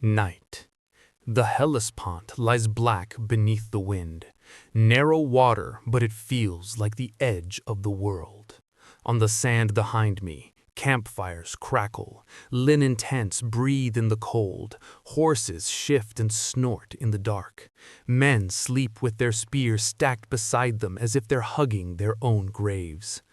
Night. The Hellespont lies black beneath the wind. Narrow water, but it feels like the edge of the world. On the sand behind me, campfires crackle, linen tents breathe in the cold, horses shift and snort in the dark. Men sleep with their spears stacked beside them as if they're hugging their own graves.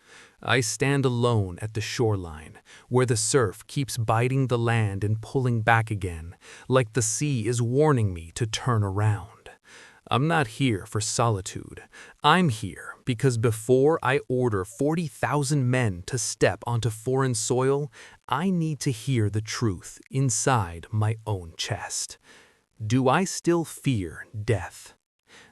I stand alone at the shoreline, where the surf keeps biting the land and pulling back again, like the sea is warning me to turn around. I'm not here for solitude. I'm here because before I order 40,000 men to step onto foreign soil, I need to hear the truth inside my own chest. Do I still fear death?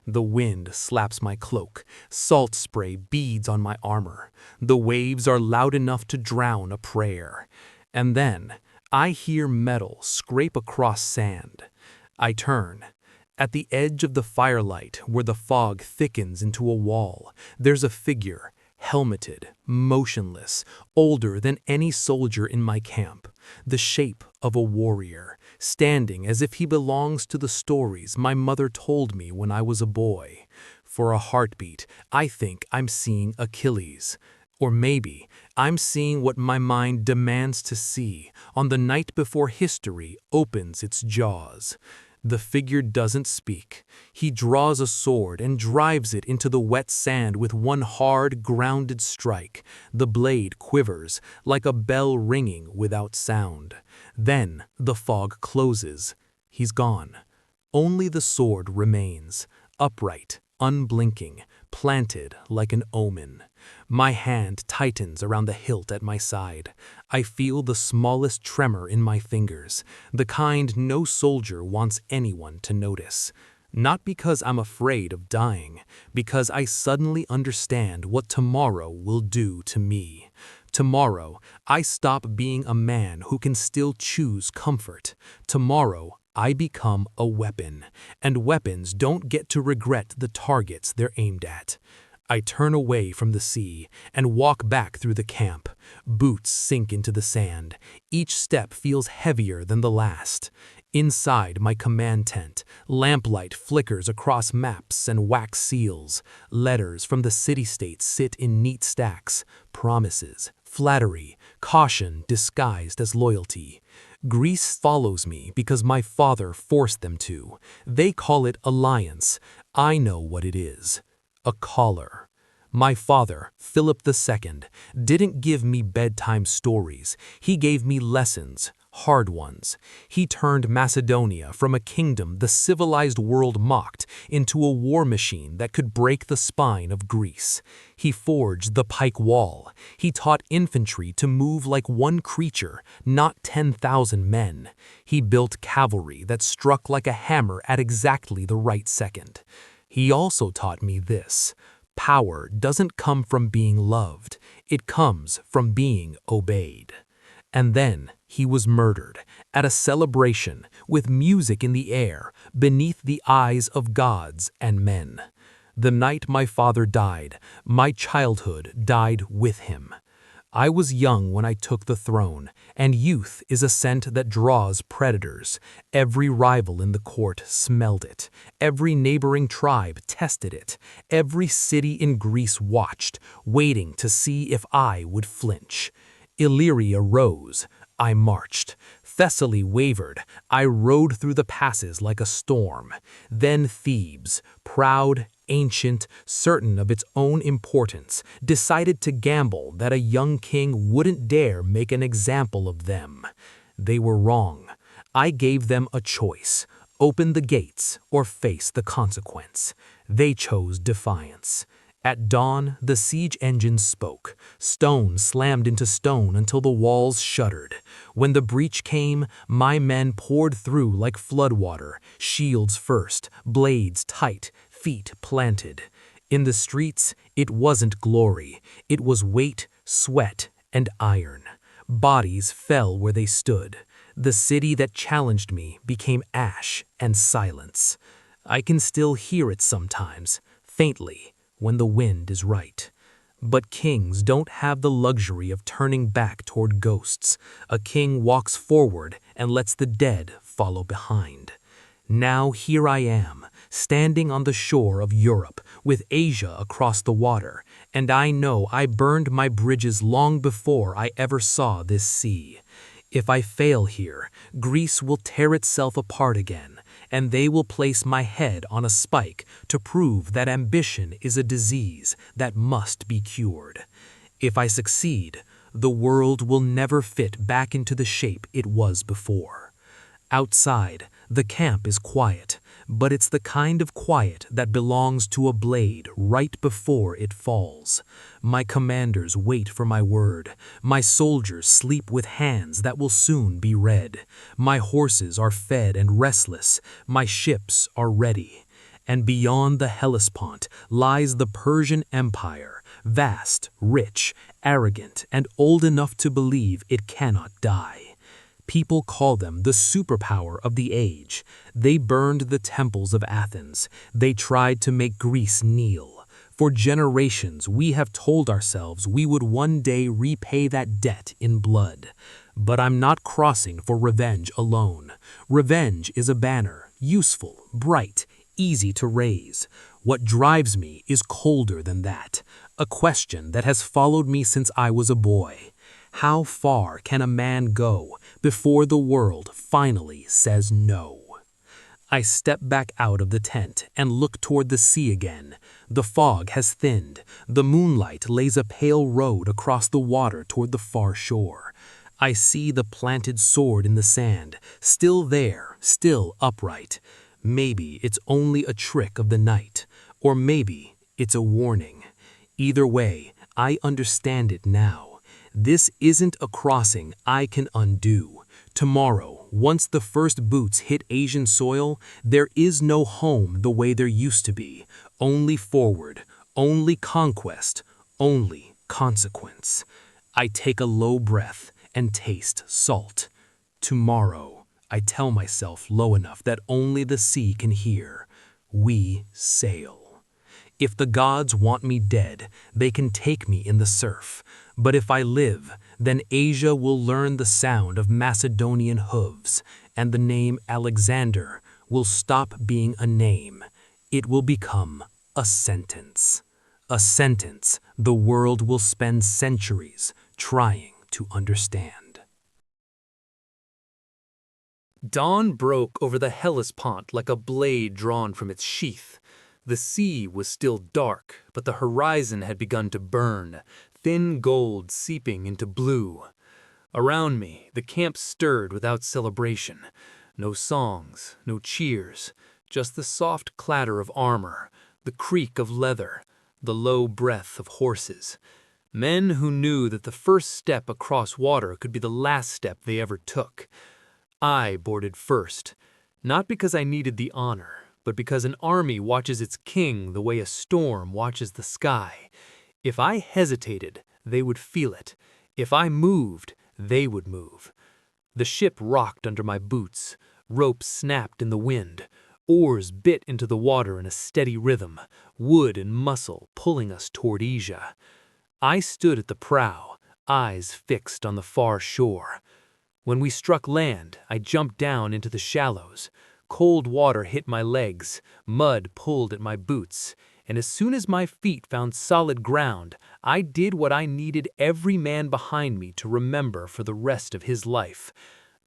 The wind slaps my cloak, salt spray beads on my armor. The waves are loud enough to drown a prayer. And then I hear metal scrape across sand. I turn. At the edge of the firelight, where the fog thickens into a wall, there's a figure, helmeted, motionless, older than any soldier in my camp, the shape of a warrior, standing as if he belongs to the stories my mother told me when I was a boy. For a heartbeat, I think I'm seeing Achilles. Or maybe I'm seeing what my mind demands to see on the night before history opens its jaws. The figure doesn't speak. He draws a sword and drives it into the wet sand with one hard, grounded strike. The blade quivers, like a bell ringing without sound. Then the fog closes. He's gone. Only the sword remains, upright, unblinking, planted like an omen. My hand tightens around the hilt at my side. I feel the smallest tremor in my fingers, the kind no soldier wants anyone to notice. Not because I'm afraid of dying, because I suddenly understand what tomorrow will do to me. Tomorrow, I stop being a man who can still choose comfort. Tomorrow, I become a weapon, and weapons don't get to regret the targets they're aimed at. I turn away from the sea and walk back through the camp. Boots sink into the sand. Each step feels heavier than the last. Inside my command tent, lamplight flickers across maps and wax seals. Letters from the city-states sit in neat stacks. Promises, flattery, caution disguised as loyalty. Greece follows me because my father forced them to. They call it alliance. I know what it is. A collar. My father, Philip II, didn't give me bedtime stories. He gave me lessons, hard ones. He turned Macedonia from a kingdom the civilized world mocked into a war machine that could break the spine of Greece. He forged the pike wall. He taught infantry to move like one creature, not 10,000 men. He built cavalry that struck like a hammer at exactly the right second. He also taught me this: power doesn't come from being loved, it comes from being obeyed. And then he was murdered at a celebration with music in the air beneath the eyes of gods and men. The night my father died, my childhood died with him. I was young when I took the throne, and youth is a scent that draws predators. Every rival in the court smelled it. Every neighboring tribe tested it. Every city in Greece watched, waiting to see if I would flinch. Illyria rose. I marched. Thessaly wavered. I rode through the passes like a storm. Then Thebes, proud, ancient, certain of its own importance, decided to gamble that a young king wouldn't dare make an example of them. They were wrong. I gave them a choice: open the gates or face the consequence. They chose defiance. At dawn, the siege engines spoke. Stone slammed into stone until the walls shuddered. When the breach came, my men poured through like floodwater, shields first, blades tight, feet planted. In the streets, it wasn't glory. It was weight, sweat, and iron. Bodies fell where they stood. The city that challenged me became ash and silence. I can still hear it sometimes, faintly, when the wind is right. But kings don't have the luxury of turning back toward ghosts. A king walks forward and lets the dead follow behind. Now here I am, standing on the shore of Europe, with Asia across the water, and I know I burned my bridges long before I ever saw this sea. If I fail here, Greece will tear itself apart again, and they will place my head on a spike to prove that ambition is a disease that must be cured. If I succeed, the world will never fit back into the shape it was before. Outside, the camp is quiet, but it's the kind of quiet that belongs to a blade right before it falls. My commanders wait for my word. My soldiers sleep with hands that will soon be red. My horses are fed and restless. My ships are ready. And beyond the Hellespont lies the Persian Empire, vast, rich, arrogant, and old enough to believe it cannot die. People call them the superpower of the age. They burned the temples of Athens. They tried to make Greece kneel. For generations, we have told ourselves we would one day repay that debt in blood. But I'm not crossing for revenge alone. Revenge is a banner, useful, bright, easy to raise. What drives me is colder than that, a question that has followed me since I was a boy. How far can a man go before the world finally says no? I step back out of the tent and look toward the sea again. The fog has thinned. The moonlight lays a pale road across the water toward the far shore. I see the planted sword in the sand, still there, still upright. Maybe it's only a trick of the night, or maybe it's a warning. Either way, I understand it now. This isn't a crossing I can undo. Tomorrow, once the first boots hit Asian soil, there is no home the way there used to be. Only forward, only conquest, only consequence. I take a low breath and taste salt. Tomorrow, I tell myself low enough that only the sea can hear. We sail. If the gods want me dead, they can take me in the surf. But if I live, then Asia will learn the sound of Macedonian hooves, and the name Alexander will stop being a name. It will become a sentence. A sentence the world will spend centuries trying to understand. Dawn broke over the Hellespont like a blade drawn from its sheath. The sea was still dark, but the horizon had begun to burn, thin gold seeping into blue. Around me, the camp stirred without celebration. No songs, no cheers, just the soft clatter of armor, the creak of leather, the low breath of horses. Men who knew that the first step across water could be the last step they ever took. I boarded first, not because I needed the honor, but because an army watches its king the way a storm watches the sky. If I hesitated, they would feel it. If I moved, they would move. The ship rocked under my boots. Ropes snapped in the wind. Oars bit into the water in a steady rhythm, wood and muscle pulling us toward Asia. I stood at the prow, eyes fixed on the far shore. When we struck land, I jumped down into the shallows. Cold water hit my legs, mud pulled at my boots, and as soon as my feet found solid ground, I did what I needed every man behind me to remember for the rest of his life.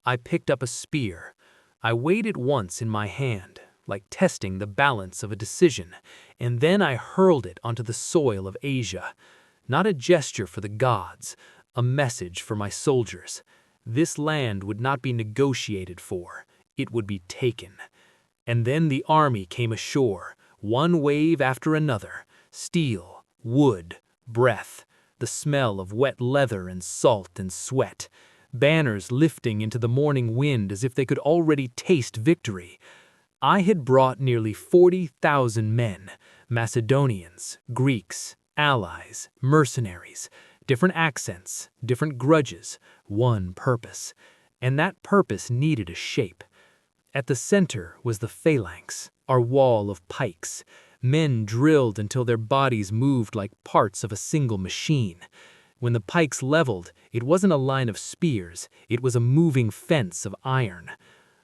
I picked up a spear. I weighed it once in my hand, like testing the balance of a decision, and then I hurled it onto the soil of Asia. Not a gesture for the gods, a message for my soldiers. This land would not be negotiated for. It would be taken. And then the army came ashore, one wave after another, steel, wood, breath, the smell of wet leather and salt and sweat, banners lifting into the morning wind as if they could already taste victory. I had brought nearly 40,000 men, Macedonians, Greeks, allies, mercenaries, different accents, different grudges, one purpose. And that purpose needed a shape. At the center was the phalanx, our wall of pikes, men drilled until their bodies moved like parts of a single machine. When the pikes leveled, it wasn't a line of spears, it was a moving fence of iron.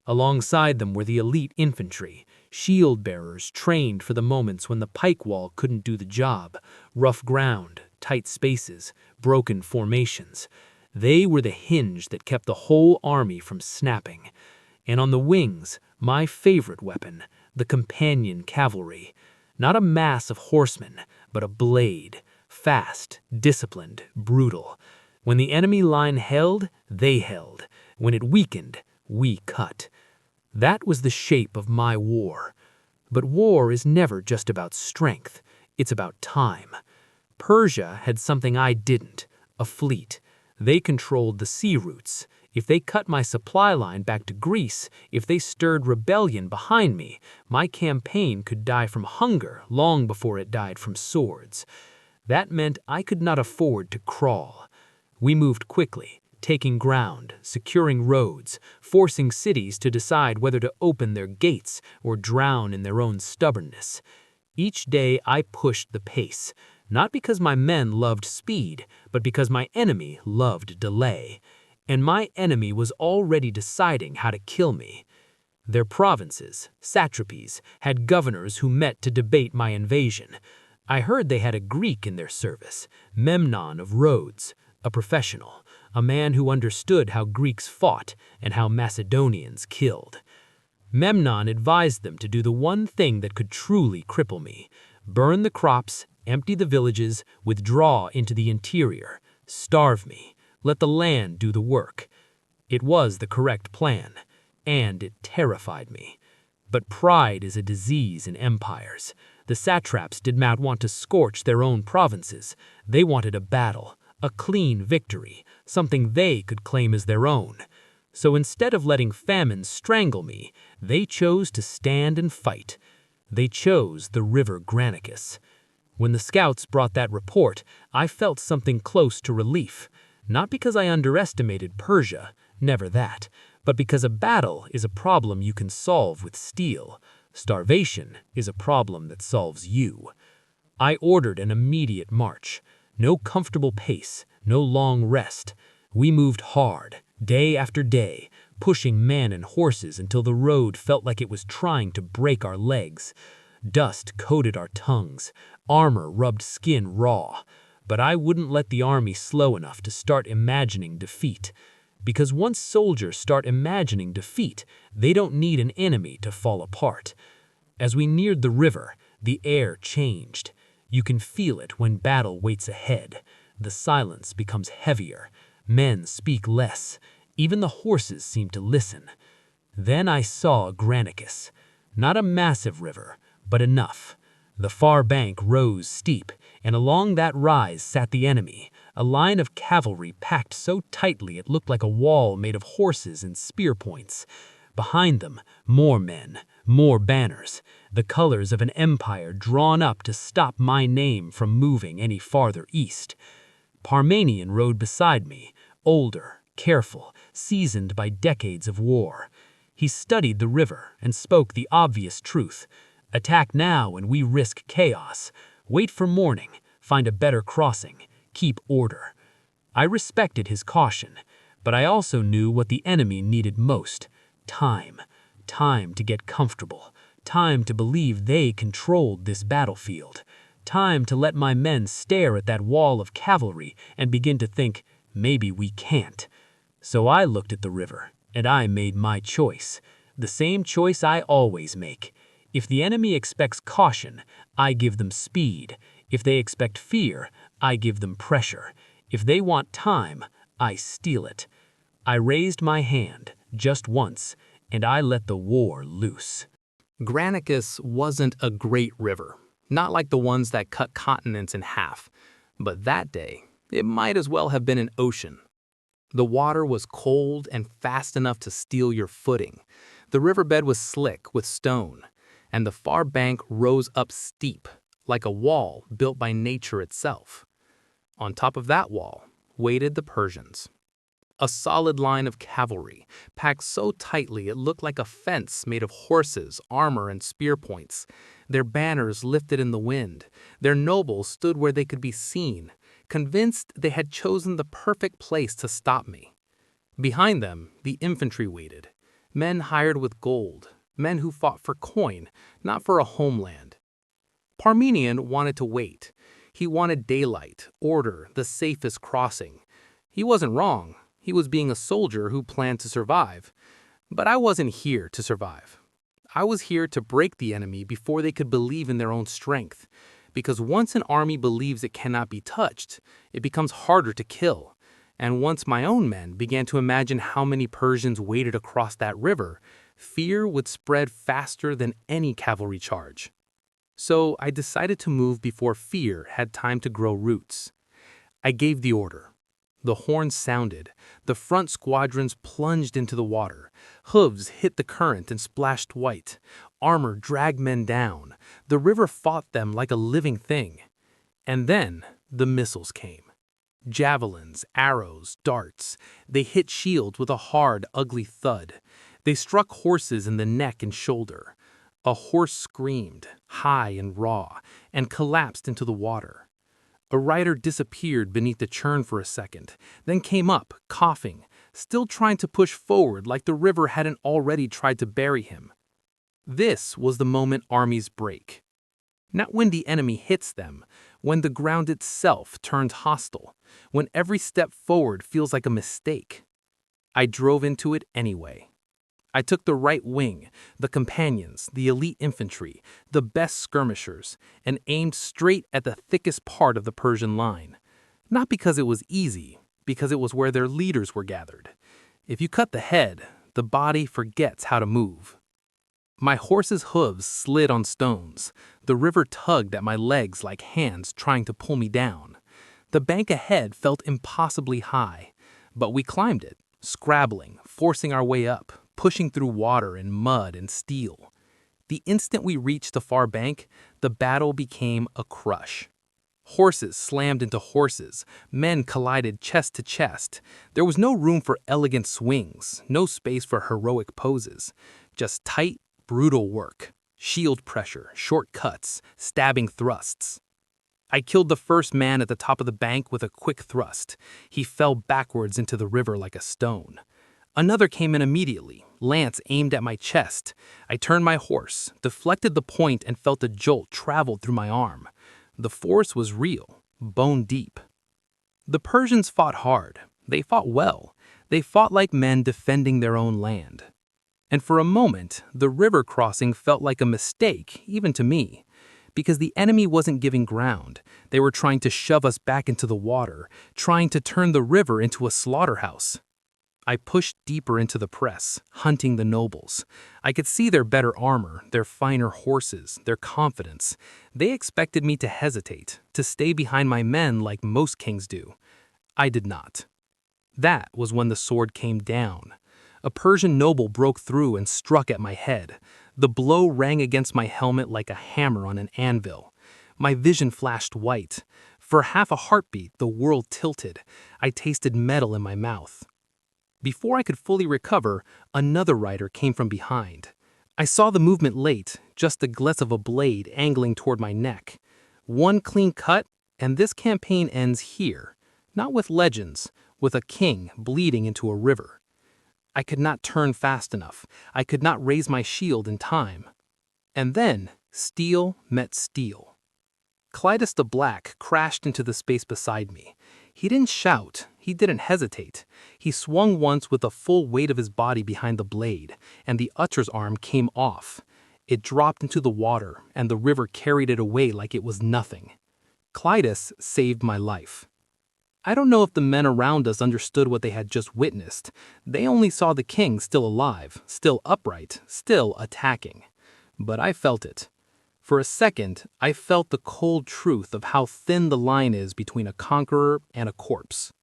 Alongside them were the elite infantry, shield-bearers trained for the moments when the pike wall couldn't do the job, rough ground, tight spaces, broken formations. They were the hinge that kept the whole army from snapping. And on the wings, my favorite weapon, the companion cavalry. Not a mass of horsemen, but a blade, fast, disciplined, brutal. When the enemy line held, they held. When it weakened, we cut. That was the shape of my war. But war is never just about strength. It's about time. Persia had something I didn't, a fleet. They controlled the sea routes. If they cut my supply line back to Greece, if they stirred rebellion behind me, my campaign could die from hunger long before it died from swords. That meant I could not afford to crawl. We moved quickly, taking ground, securing roads, forcing cities to decide whether to open their gates or drown in their own stubbornness. Each day I pushed the pace, not because my men loved speed, but because my enemy loved delay. And my enemy was already deciding how to kill me. Their provinces, satrapies, had governors who met to debate my invasion. I heard they had a Greek in their service, Memnon of Rhodes, a professional, a man who understood how Greeks fought and how Macedonians killed. Memnon advised them to do the one thing that could truly cripple me: burn the crops, empty the villages, withdraw into the interior, starve me, let the land do the work. It was the correct plan, and it terrified me. But pride is a disease in empires. The satraps did not want to scorch their own provinces. They wanted a battle, a clean victory, something they could claim as their own. So instead of letting famine strangle me, they chose to stand and fight. They chose the river Granicus. When the scouts brought that report, I felt something close to relief. Not because I underestimated Persia, never that, but because a battle is a problem you can solve with steel. Starvation is a problem that solves you. I ordered an immediate march. No comfortable pace, no long rest. We moved hard, day after day, pushing men and horses until the road felt like it was trying to break our legs. Dust coated our tongues, armor rubbed skin raw. But I wouldn't let the army slow enough to start imagining defeat. Because once soldiers start imagining defeat, they don't need an enemy to fall apart. As we neared the river, the air changed. You can feel it when battle waits ahead. The silence becomes heavier. Men speak less. Even the horses seem to listen. Then I saw Granicus. Not a massive river, but enough. The far bank rose steep, and along that rise sat the enemy, a line of cavalry packed so tightly it looked like a wall made of horses and spear points. Behind them, more men, more banners, the colors of an empire drawn up to stop my name from moving any farther east. Parmenion rode beside me, older, careful, seasoned by decades of war. He studied the river and spoke the obvious truth. Attack now and we risk chaos. Wait for morning, find a better crossing, keep order. I respected his caution, but I also knew what the enemy needed most: time. Time to get comfortable. Time to believe they controlled this battlefield. Time to let my men stare at that wall of cavalry and begin to think, maybe we can't. So I looked at the river, and I made my choice. The same choice I always make. If the enemy expects caution, I give them speed. If they expect fear, I give them pressure. If they want time, I steal it. I raised my hand, just once, and I let the war loose. Granicus wasn't a great river, not like the ones that cut continents in half. But that day, it might as well have been an ocean. The water was cold and fast enough to steal your footing. The riverbed was slick with stone, and the far bank rose up steep, like a wall built by nature itself. On top of that wall waited the Persians. A solid line of cavalry, packed so tightly it looked like a fence made of horses, armor, and spear points. Their banners lifted in the wind. Their nobles stood where they could be seen, convinced they had chosen the perfect place to stop me. Behind them, the infantry waited. Men hired with gold, men who fought for coin, not for a homeland. Parmenion wanted to wait. He wanted daylight, order, the safest crossing. He wasn't wrong. He was being a soldier who planned to survive. But I wasn't here to survive. I was here to break the enemy before they could believe in their own strength. Because once an army believes it cannot be touched, it becomes harder to kill. And once my own men began to imagine how many Persians waited across that river, fear would spread faster than any cavalry charge. So I decided to move before fear had time to grow roots. I gave the order. The horns sounded. The front squadrons plunged into the water. Hooves hit the current and splashed white. Armor dragged men down. The river fought them like a living thing. And then the missiles came. Javelins, arrows, darts. They hit shields with a hard, ugly thud. They struck horses in the neck and shoulder. A horse screamed, high and raw, and collapsed into the water. A rider disappeared beneath the churn for a second, then came up, coughing, still trying to push forward like the river hadn't already tried to bury him. This was the moment armies break. Not when the enemy hits them, when the ground itself turns hostile, when every step forward feels like a mistake. I drove into it anyway. I took the right wing, the companions, the elite infantry, the best skirmishers, and aimed straight at the thickest part of the Persian line. Not because it was easy, because it was where their leaders were gathered. If you cut the head, the body forgets how to move. My horse's hooves slid on stones. The river tugged at my legs like hands trying to pull me down. The bank ahead felt impossibly high, but we climbed it, scrabbling, forcing our way up, pushing through water and mud and steel. The instant we reached the far bank, the battle became a crush. Horses slammed into horses, men collided chest to chest. There was no room for elegant swings, no space for heroic poses. Just tight, brutal work, shield pressure, short cuts, stabbing thrusts. I killed the first man at the top of the bank with a quick thrust. He fell backwards into the river like a stone. Another came in immediately, lance aimed at my chest. I turned my horse, deflected the point, and felt a jolt travel through my arm. The force was real, bone deep. The Persians fought hard. They fought well. They fought like men defending their own land. And for a moment, the river crossing felt like a mistake, even to me. Because the enemy wasn't giving ground. They were trying to shove us back into the water, trying to turn the river into a slaughterhouse. I pushed deeper into the press, hunting the nobles. I could see their better armor, their finer horses, their confidence. They expected me to hesitate, to stay behind my men like most kings do. I did not. That was when the sword came down. A Persian noble broke through and struck at my head. The blow rang against my helmet like a hammer on an anvil. My vision flashed white. For half a heartbeat, the world tilted. I tasted metal in my mouth. Before I could fully recover, another rider came from behind. I saw the movement late, just the glitz of a blade angling toward my neck. One clean cut, and this campaign ends here. Not with legends, with a king bleeding into a river. I could not turn fast enough. I could not raise my shield in time. And then, steel met steel. Clytus the Black crashed into the space beside me. He didn't shout. He didn't hesitate. He swung once with the full weight of his body behind the blade, and the Utcher's arm came off. It dropped into the water, and the river carried it away like it was nothing. Clytus saved my life. I don't know if the men around us understood what they had just witnessed. They only saw the king still alive, still upright, still attacking. But I felt it. For a second, I felt the cold truth of how thin the line is between a conqueror and a corpse.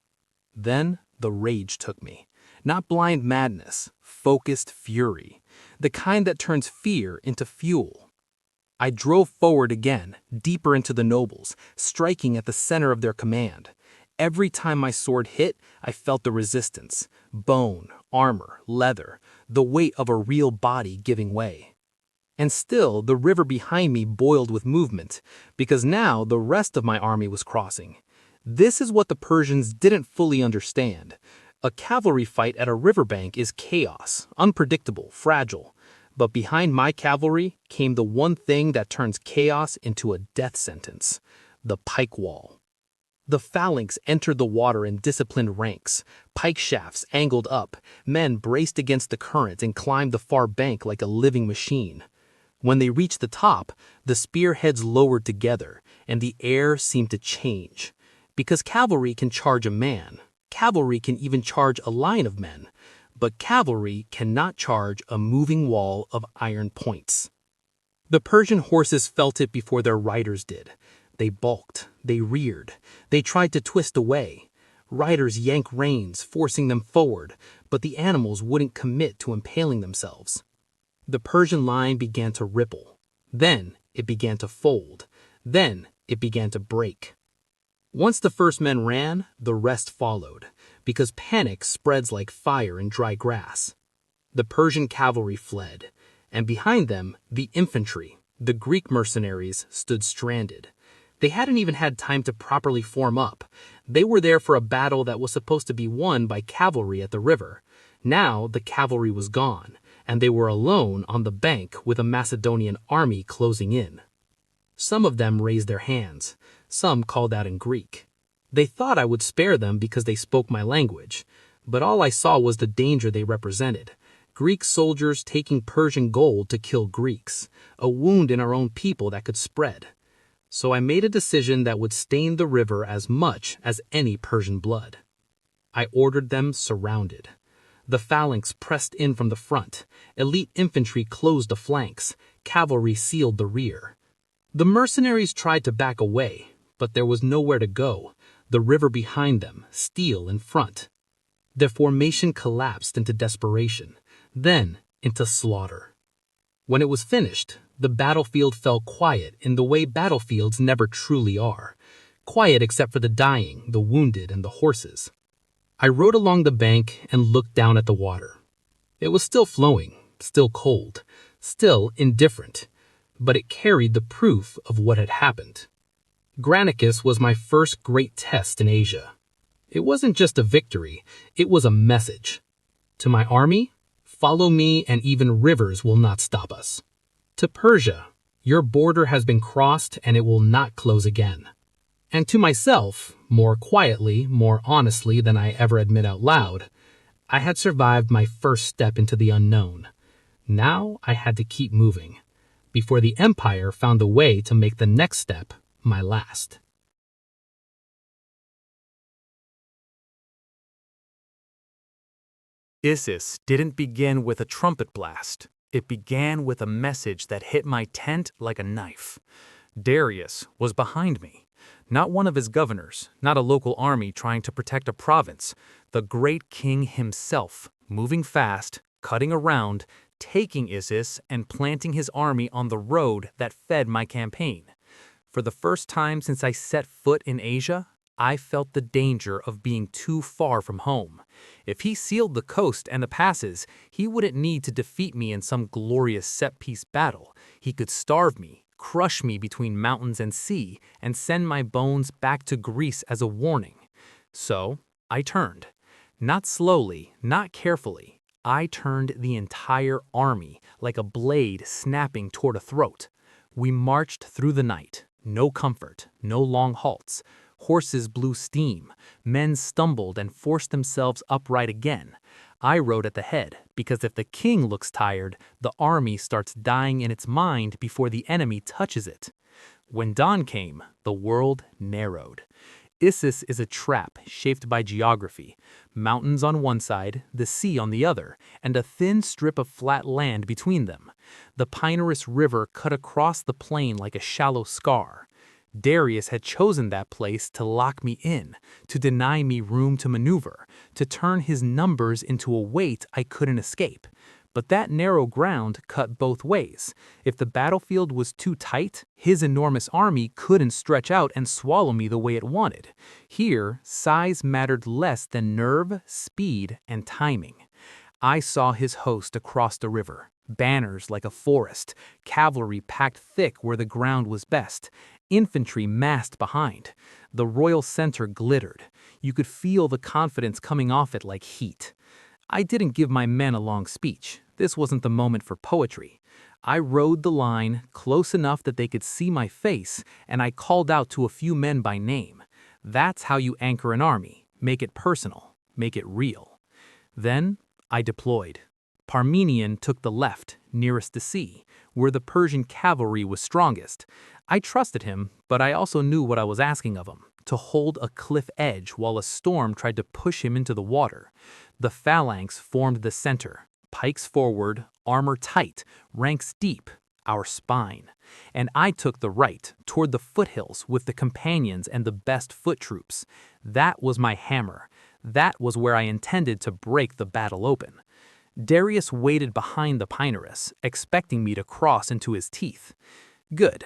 Then the rage took me. Not blind madness, focused fury. The kind that turns fear into fuel. I drove forward again, deeper into the nobles, striking at the center of their command. Every time my sword hit, I felt the resistance. Bone, armor, leather, the weight of a real body giving way. And still, the river behind me boiled with movement, because now the rest of my army was crossing. This is what the Persians didn't fully understand. A cavalry fight at a riverbank is chaos, unpredictable, fragile. But behind my cavalry came the one thing that turns chaos into a death sentence: the pike wall. The phalanx entered the water in disciplined ranks, pike shafts angled up, men braced against the current and climbed the far bank like a living machine. When they reached the top, the spearheads lowered together, and the air seemed to change. Because cavalry can charge a man, cavalry can even charge a line of men, but cavalry cannot charge a moving wall of iron points. The Persian horses felt it before their riders did. They balked, they reared, they tried to twist away. Riders yanked reins, forcing them forward, but the animals wouldn't commit to impaling themselves. The Persian line began to ripple. Then it began to fold. Then it began to break. Once the first men ran, the rest followed, because panic spreads like fire in dry grass. The Persian cavalry fled, and behind them, the infantry, the Greek mercenaries, stood stranded. They hadn't even had time to properly form up. They were there for a battle that was supposed to be won by cavalry at the river. Now the cavalry was gone, and they were alone on the bank with a Macedonian army closing in. Some of them raised their hands. Some called out in Greek. They thought I would spare them because they spoke my language, but all I saw was the danger they represented. Greek soldiers taking Persian gold to kill Greeks, a wound in our own people that could spread. So I made a decision that would stain the river as much as any Persian blood. I ordered them surrounded. The phalanx pressed in from the front. Elite infantry closed the flanks. Cavalry sealed the rear. The mercenaries tried to back away, but there was nowhere to go. The river behind them, steel in front. Their formation collapsed into desperation, then into slaughter. When it was finished, the battlefield fell quiet in the way battlefields never truly are. Quiet except for the dying, the wounded, and the horses. I rode along the bank and looked down at the water. It was still flowing, still cold, still indifferent, but it carried the proof of what had happened. Granicus was my first great test in Asia. It wasn't just a victory, it was a message. To my army, follow me and even rivers will not stop us. To Persia, your border has been crossed and it will not close again. And to myself, more quietly, more honestly than I ever admit out loud, I had survived my first step into the unknown. Now I had to keep moving, before the empire found a way to make the next step my last. Issus didn't begin with a trumpet blast. It began with a message that hit my tent like a knife. Darius was behind me. Not one of his governors, not a local army trying to protect a province. The great king himself, moving fast, cutting around, taking Issus and planting his army on the road that fed my campaign. For the first time since I set foot in Asia, I felt the danger of being too far from home. If he sealed the coast and the passes, he wouldn't need to defeat me in some glorious set-piece battle. He could starve me, crush me between mountains and sea, and send my bones back to Greece as a warning. So I turned. Not slowly, not carefully. I turned the entire army like a blade snapping toward a throat. We marched through the night. No comfort, no long halts. Horses blew steam. Men stumbled and forced themselves upright again. I rode at the head, because if the king looks tired, the army starts dying in its mind before the enemy touches it. When dawn came, the world narrowed. Issus is a trap shaped by geography. Mountains on one side, the sea on the other, and a thin strip of flat land between them. The Pinarus River cut across the plain like a shallow scar. Darius had chosen that place to lock me in, to deny me room to maneuver, to turn his numbers into a weight I couldn't escape. But that narrow ground cut both ways. If the battlefield was too tight, his enormous army couldn't stretch out and swallow me the way it wanted. Here, size mattered less than nerve, speed, and timing. I saw his host across the river, banners like a forest, cavalry packed thick where the ground was best, infantry massed behind. The royal center glittered. You could feel the confidence coming off it like heat. I didn't give my men a long speech. This wasn't the moment for poetry. I rode the line close enough that they could see my face, and I called out to a few men by name. That's how you anchor an army. Make it personal. Make it real. Then I deployed. Parmenion took the left, nearest the sea, where the Persian cavalry was strongest. I trusted him, but I also knew what I was asking of him, to hold a cliff edge while a storm tried to push him into the water. The phalanx formed the center, pikes forward, armor tight, ranks deep, our spine. And I took the right, toward the foothills with the companions and the best foot troops. That was my hammer. That was where I intended to break the battle open. Darius waited behind the Pinarus, expecting me to cross into his teeth. Good.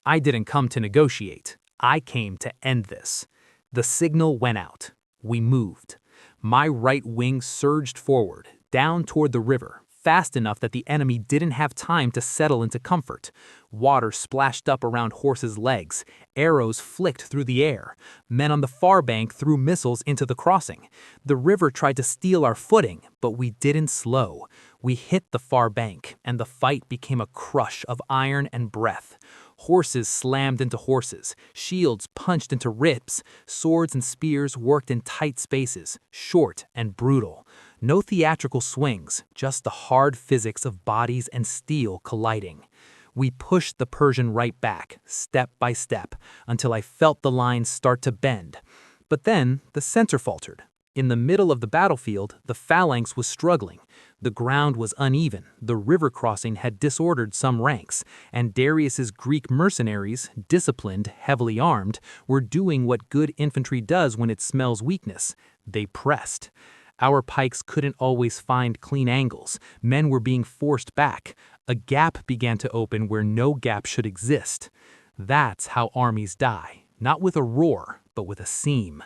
I didn't come to negotiate. I came to end this. The signal went out. We moved. My right wing surged forward, down toward the river, fast enough that the enemy didn't have time to settle into comfort. Water splashed up around horses' legs. Arrows flicked through the air. Men on the far bank threw missiles into the crossing. The river tried to steal our footing, but we didn't slow. We hit the far bank, and the fight became a crush of iron and breath. Horses slammed into horses, shields punched into ribs, swords and spears worked in tight spaces, short and brutal. No theatrical swings, just the hard physics of bodies and steel colliding. We pushed the Persian right back, step by step, until I felt the lines start to bend. But then the center faltered. In the middle of the battlefield, the phalanx was struggling. The ground was uneven, the river crossing had disordered some ranks, and Darius's Greek mercenaries, disciplined, heavily armed, were doing what good infantry does when it smells weakness. They pressed. Our pikes couldn't always find clean angles. Men were being forced back. A gap began to open where no gap should exist. That's how armies die, not with a roar, but with a seam.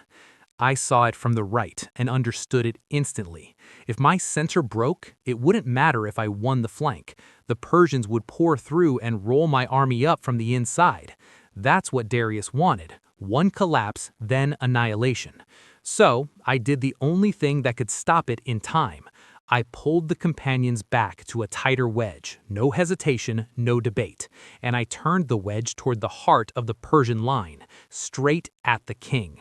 I saw it from the right and understood it instantly. If my center broke, it wouldn't matter if I won the flank. The Persians would pour through and roll my army up from the inside. That's what Darius wanted. One collapse, then annihilation. So I did the only thing that could stop it in time. I pulled the companions back to a tighter wedge, no hesitation, no debate, and I turned the wedge toward the heart of the Persian line, straight at the king.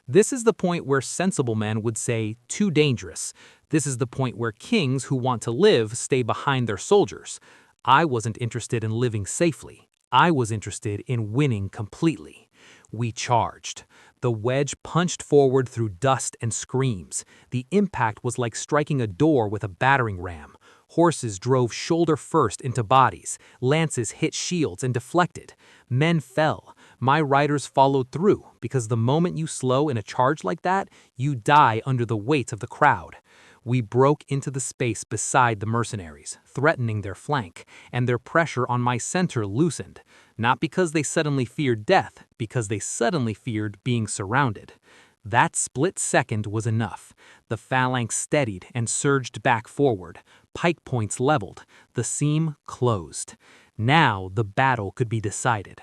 This is the point where sensible men would say, too dangerous. This is the point where kings who want to live stay behind their soldiers. I wasn't interested in living safely. I was interested in winning completely. We charged. The wedge punched forward through dust and screams. The impact was like striking a door with a battering ram. Horses drove shoulder first into bodies. Lances hit shields and deflected. Men fell. My riders followed through, because the moment you slow in a charge like that, you die under the weight of the crowd. We broke into the space beside the mercenaries, threatening their flank, and their pressure on my center loosened. Not because they suddenly feared death, because they suddenly feared being surrounded. That split second was enough. The phalanx steadied and surged back forward, pike points leveled, the seam closed. Now the battle could be decided.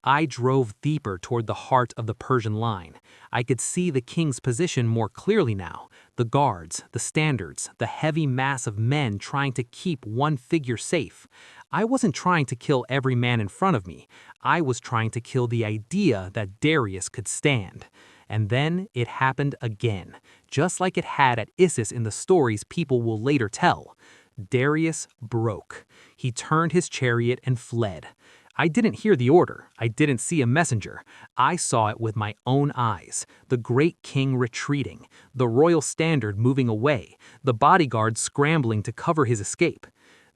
I drove deeper toward the heart of the Persian line. I could see the king's position more clearly now. The guards, the standards, the heavy mass of men trying to keep one figure safe. I wasn't trying to kill every man in front of me. I was trying to kill the idea that Darius could stand. And then it happened again, just like it had at Issus in the stories people will later tell. Darius broke. He turned his chariot and fled. I didn't hear the order. I didn't see a messenger. I saw it with my own eyes. The great king retreating, the royal standard moving away, the bodyguards scrambling to cover his escape.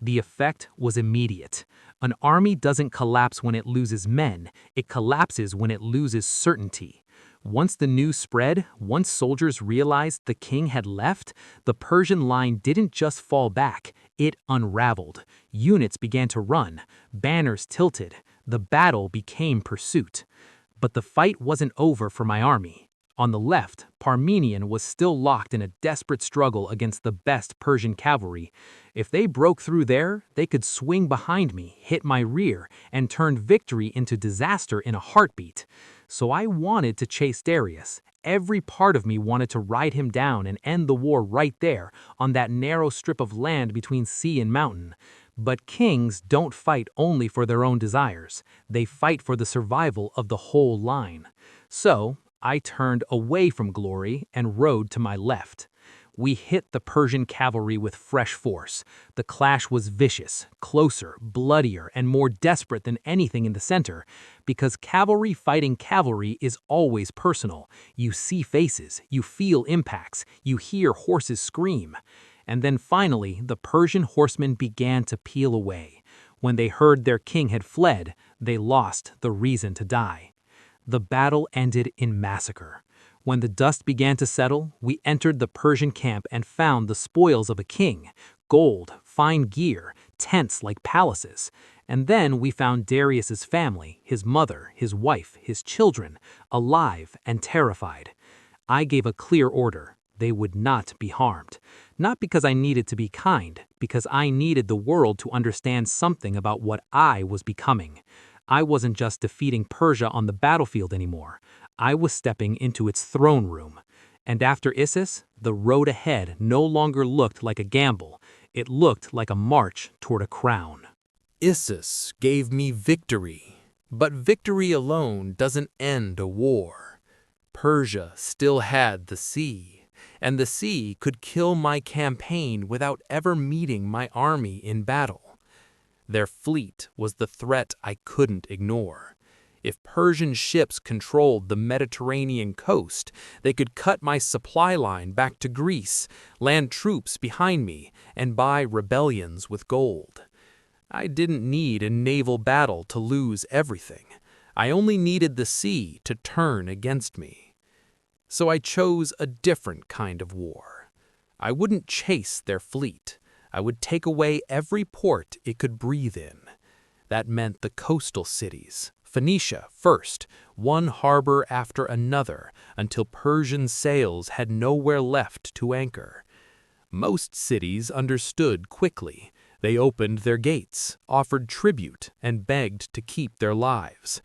The effect was immediate. An army doesn't collapse when it loses men. It collapses when it loses certainty. Once the news spread, once soldiers realized the king had left, the Persian line didn't just fall back, it unraveled. Units began to run, banners tilted, the battle became pursuit. But the fight wasn't over for my army. On the left, Parmenion was still locked in a desperate struggle against the best Persian cavalry. If they broke through there, they could swing behind me, hit my rear, and turn victory into disaster in a heartbeat. So I wanted to chase Darius. Every part of me wanted to ride him down and end the war right there, on that narrow strip of land between sea and mountain. But kings don't fight only for their own desires. They fight for the survival of the whole line. So I turned away from glory and rode to my left. We hit the Persian cavalry with fresh force. The clash was vicious, closer, bloodier, and more desperate than anything in the center, because cavalry fighting cavalry is always personal. You see faces, you feel impacts, you hear horses scream. And then finally, the Persian horsemen began to peel away. When they heard their king had fled, they lost the reason to die. The battle ended in massacre. When the dust began to settle, we entered the Persian camp and found the spoils of a king: gold, fine gear, tents like palaces. And then we found Darius's family, his mother, his wife, his children, alive and terrified. I gave a clear order: they would not be harmed. Not because I needed to be kind, because I needed the world to understand something about what I was becoming. I wasn't just defeating Persia on the battlefield anymore. I was stepping into its throne room. And after Issus, the road ahead no longer looked like a gamble. It looked like a march toward a crown. Issus gave me victory, but victory alone doesn't end a war. Persia still had the sea, and the sea could kill my campaign without ever meeting my army in battle. Their fleet was the threat I couldn't ignore. If Persian ships controlled the Mediterranean coast, they could cut my supply line back to Greece, land troops behind me, and buy rebellions with gold. I didn't need a naval battle to lose everything. I only needed the sea to turn against me. So I chose a different kind of war. I wouldn't chase their fleet. I would take away every port it could breathe in. That meant the coastal cities. Phoenicia first, one harbor after another, until Persian sails had nowhere left to anchor. Most cities understood quickly. They opened their gates, offered tribute, and begged to keep their lives.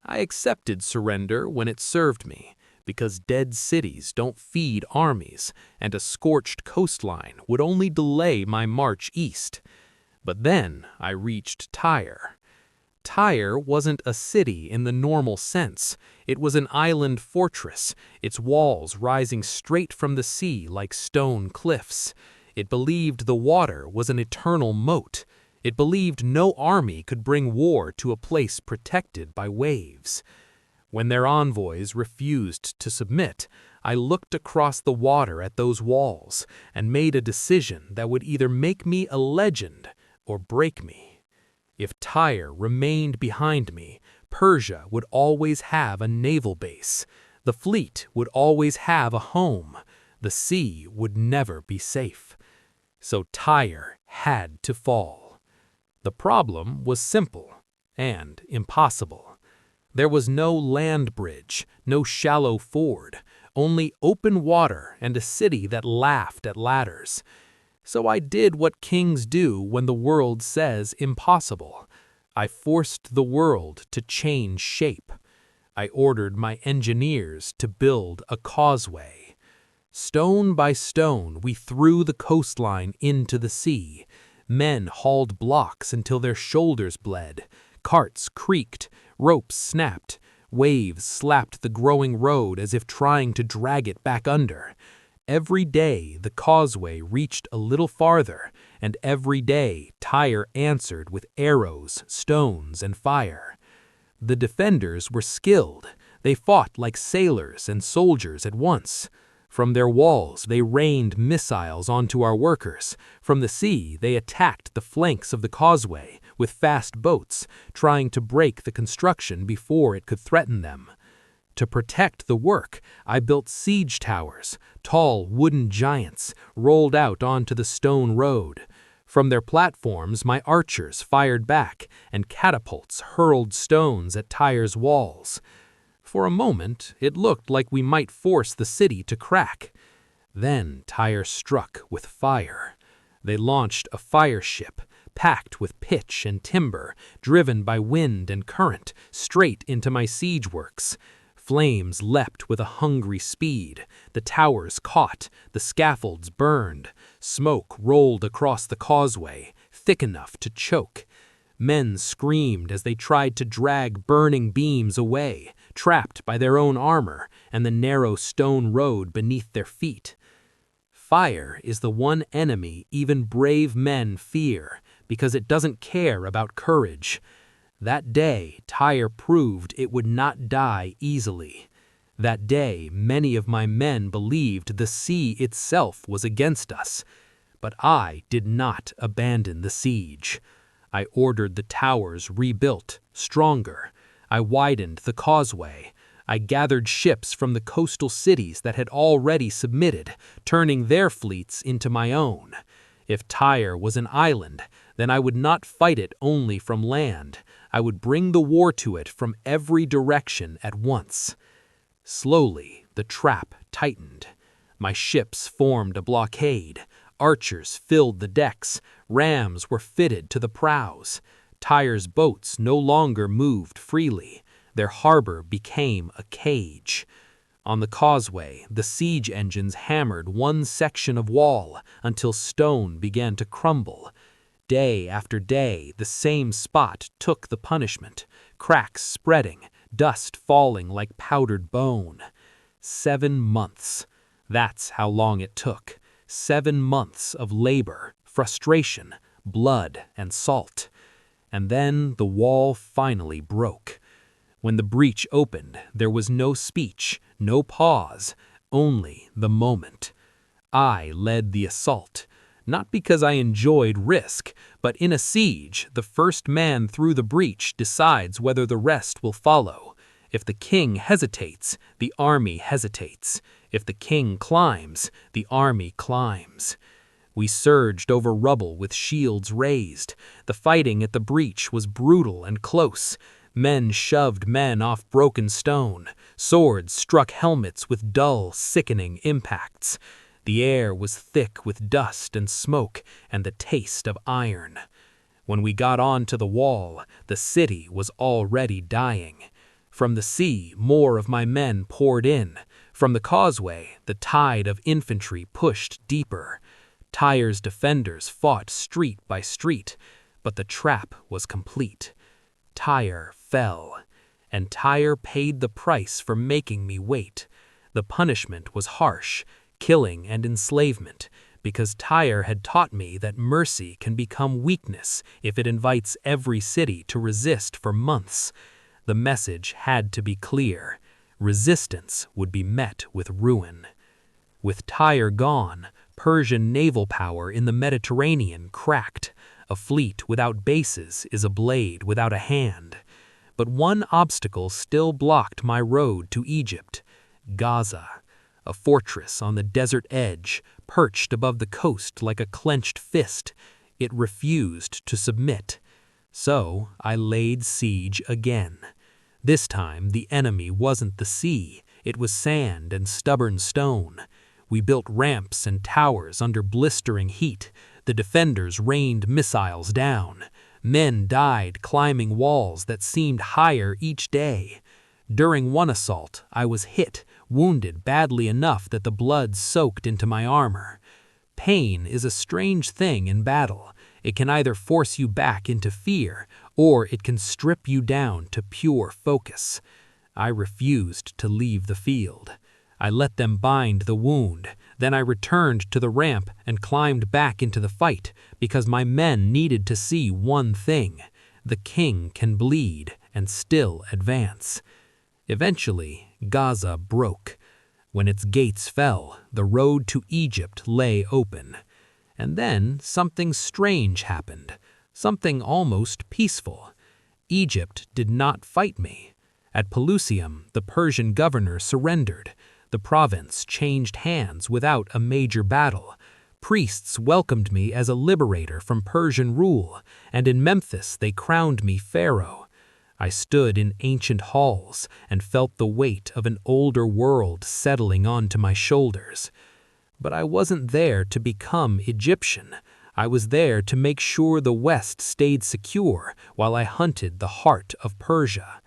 I accepted surrender when it served me, because dead cities don't feed armies, and a scorched coastline would only delay my march east. But then I reached Tyre. Tyre wasn't a city in the normal sense. It was an island fortress, its walls rising straight from the sea like stone cliffs. It believed the water was an eternal moat. It believed no army could bring war to a place protected by waves. When their envoys refused to submit, I looked across the water at those walls and made a decision that would either make me a legend or break me. If Tyre remained behind me, Persia would always have a naval base. The fleet would always have a home. The sea would never be safe. So Tyre had to fall. The problem was simple and impossible. There was no land bridge, no shallow ford, only open water and a city that laughed at ladders. So I did what kings do when the world says impossible. I forced the world to change shape. I ordered my engineers to build a causeway. Stone by stone, we threw the coastline into the sea. Men hauled blocks until their shoulders bled. Carts creaked, ropes snapped, waves slapped the growing road as if trying to drag it back under. Every day the causeway reached a little farther, and every day Tyre answered with arrows, stones, and fire. The defenders were skilled. They fought like sailors and soldiers at once. From their walls, they rained missiles onto our workers. From the sea, they attacked the flanks of the causeway with fast boats, trying to break the construction before it could threaten them. To protect the work, I built siege towers, tall wooden giants, rolled out onto the stone road. From their platforms, my archers fired back, and catapults hurled stones at Tyre's walls. For a moment, it looked like we might force the city to crack. Then Tyre struck with fire. They launched a fire ship, packed with pitch and timber, driven by wind and current, straight into my siege works. Flames leapt with a hungry speed. The towers caught, the scaffolds burned. Smoke rolled across the causeway, thick enough to choke. Men screamed as they tried to drag burning beams away, trapped by their own armor and the narrow stone road beneath their feet. Fire is the one enemy even brave men fear, because it doesn't care about courage. That day, Tyre proved it would not die easily. That day, many of my men believed the sea itself was against us. But I did not abandon the siege. I ordered the towers rebuilt, stronger. I widened the causeway. I gathered ships from the coastal cities that had already submitted, turning their fleets into my own. If Tyre was an island, then I would not fight it only from land. I would bring the war to it from every direction at once. Slowly, the trap tightened. My ships formed a blockade. Archers filled the decks. Rams were fitted to the prows. Tyre's boats no longer moved freely. Their harbor became a cage. On the causeway, the siege engines hammered one section of wall until stone began to crumble. Day after day, the same spot took the punishment, cracks spreading, dust falling like powdered bone. 7 months. That's how long it took. 7 months of labor, frustration, blood, and salt. And then the wall finally broke. When the breach opened, there was no speech, no pause, only the moment. I led the assault, not because I enjoyed risk, but in a siege, the first man through the breach decides whether the rest will follow. If the king hesitates, the army hesitates. If the king climbs, the army climbs. We surged over rubble with shields raised. The fighting at the breach was brutal and close. Men shoved men off broken stone. Swords struck helmets with dull, sickening impacts. The air was thick with dust and smoke and the taste of iron. When we got onto the wall, the city was already dying. From the sea, more of my men poured in. From the causeway, the tide of infantry pushed deeper. Tyre's defenders fought street by street, but the trap was complete. Tyre fell, and Tyre paid the price for making me wait. The punishment was harsh, killing and enslavement, because Tyre had taught me that mercy can become weakness if it invites every city to resist for months. The message had to be clear. Resistance would be met with ruin. With Tyre gone, Persian naval power in the Mediterranean cracked. A fleet without bases is a blade without a hand. But one obstacle still blocked my road to Egypt: Gaza, a fortress on the desert edge, perched above the coast like a clenched fist. It refused to submit. So I laid siege again. This time the enemy wasn't the sea, it was sand and stubborn stone. We built ramps and towers under blistering heat. The defenders rained missiles down. Men died climbing walls that seemed higher each day. During one assault, I was hit, wounded badly enough that the blood soaked into my armor. Pain is a strange thing in battle. It can either force you back into fear, or it can strip you down to pure focus. I refused to leave the field. I let them bind the wound. Then I returned to the ramp and climbed back into the fight, because my men needed to see one thing: the king can bleed and still advance. Eventually, Gaza broke. When its gates fell, the road to Egypt lay open. And then something strange happened, something almost peaceful. Egypt did not fight me. At Pelusium, the Persian governor surrendered. The province changed hands without a major battle. Priests welcomed me as a liberator from Persian rule, and in Memphis they crowned me pharaoh. I stood in ancient halls and felt the weight of an older world settling onto my shoulders. But I wasn't there to become Egyptian. I was there to make sure the West stayed secure while I hunted the heart of Persia.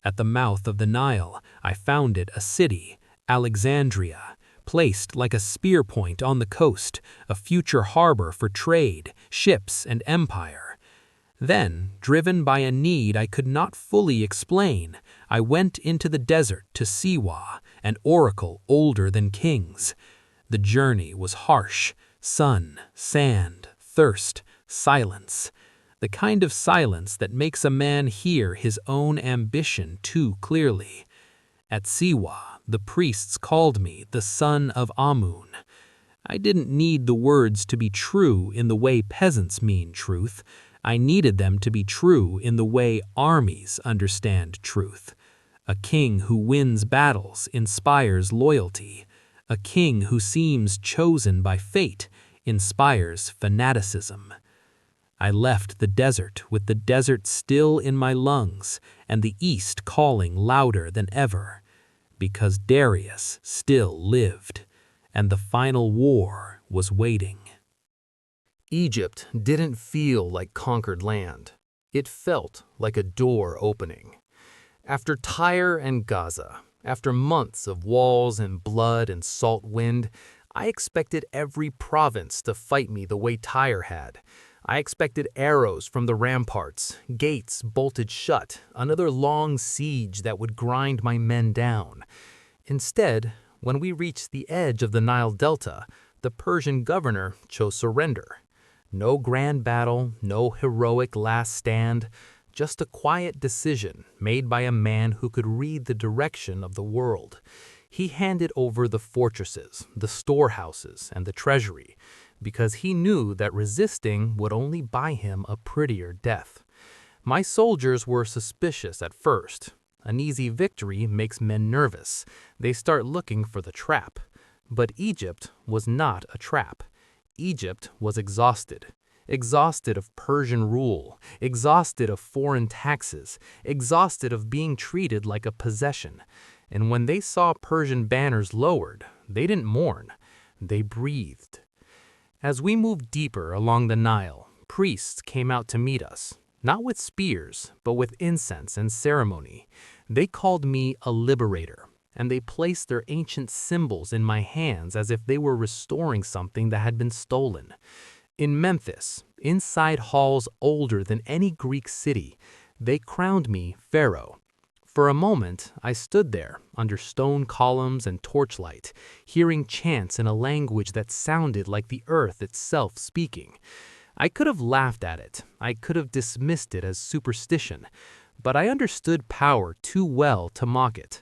At the mouth of the Nile, I founded a city, Alexandria, placed like a spear point on the coast, a future harbor for trade, ships, and empire. Then, driven by a need I could not fully explain, I went into the desert to Siwa, an oracle older than kings. The journey was harsh: sun, sand, thirst, silence. The kind of silence that makes a man hear his own ambition too clearly. At Siwa, the priests called me the son of Amun. I didn't need the words to be true in the way peasants mean truth. I needed them to be true in the way armies understand truth. A king who wins battles inspires loyalty. A king who seems chosen by fate inspires fanaticism. I left the desert with the desert still in my lungs and the east calling louder than ever, because Darius still lived, and the final war was waiting. Egypt didn't feel like conquered land. It felt like a door opening. After Tyre and Gaza, after months of walls and blood and salt wind, I expected every province to fight me the way Tyre had. I expected arrows from the ramparts, gates bolted shut, another long siege that would grind my men down. Instead, when we reached the edge of the Nile Delta, the Persian governor chose surrender. No grand battle, no heroic last stand, just a quiet decision made by a man who could read the direction of the world. He handed over the fortresses, the storehouses, and the treasury, because he knew that resisting would only buy him a prettier death. My soldiers were suspicious at first. An easy victory makes men nervous. They start looking for the trap. But Egypt was not a trap. Egypt was exhausted. Exhausted of Persian rule, exhausted of foreign taxes, exhausted of being treated like a possession. And when they saw Persian banners lowered, they didn't mourn. They breathed. As we moved deeper along the Nile, priests came out to meet us, not with spears, but with incense and ceremony. They called me a liberator, and they placed their ancient symbols in my hands as if they were restoring something that had been stolen. In Memphis, inside halls older than any Greek city, they crowned me pharaoh. For a moment, I stood there under stone columns and torchlight, hearing chants in a language that sounded like the earth itself speaking. I could have laughed at it. I could have dismissed it as superstition, but I understood power too well to mock it.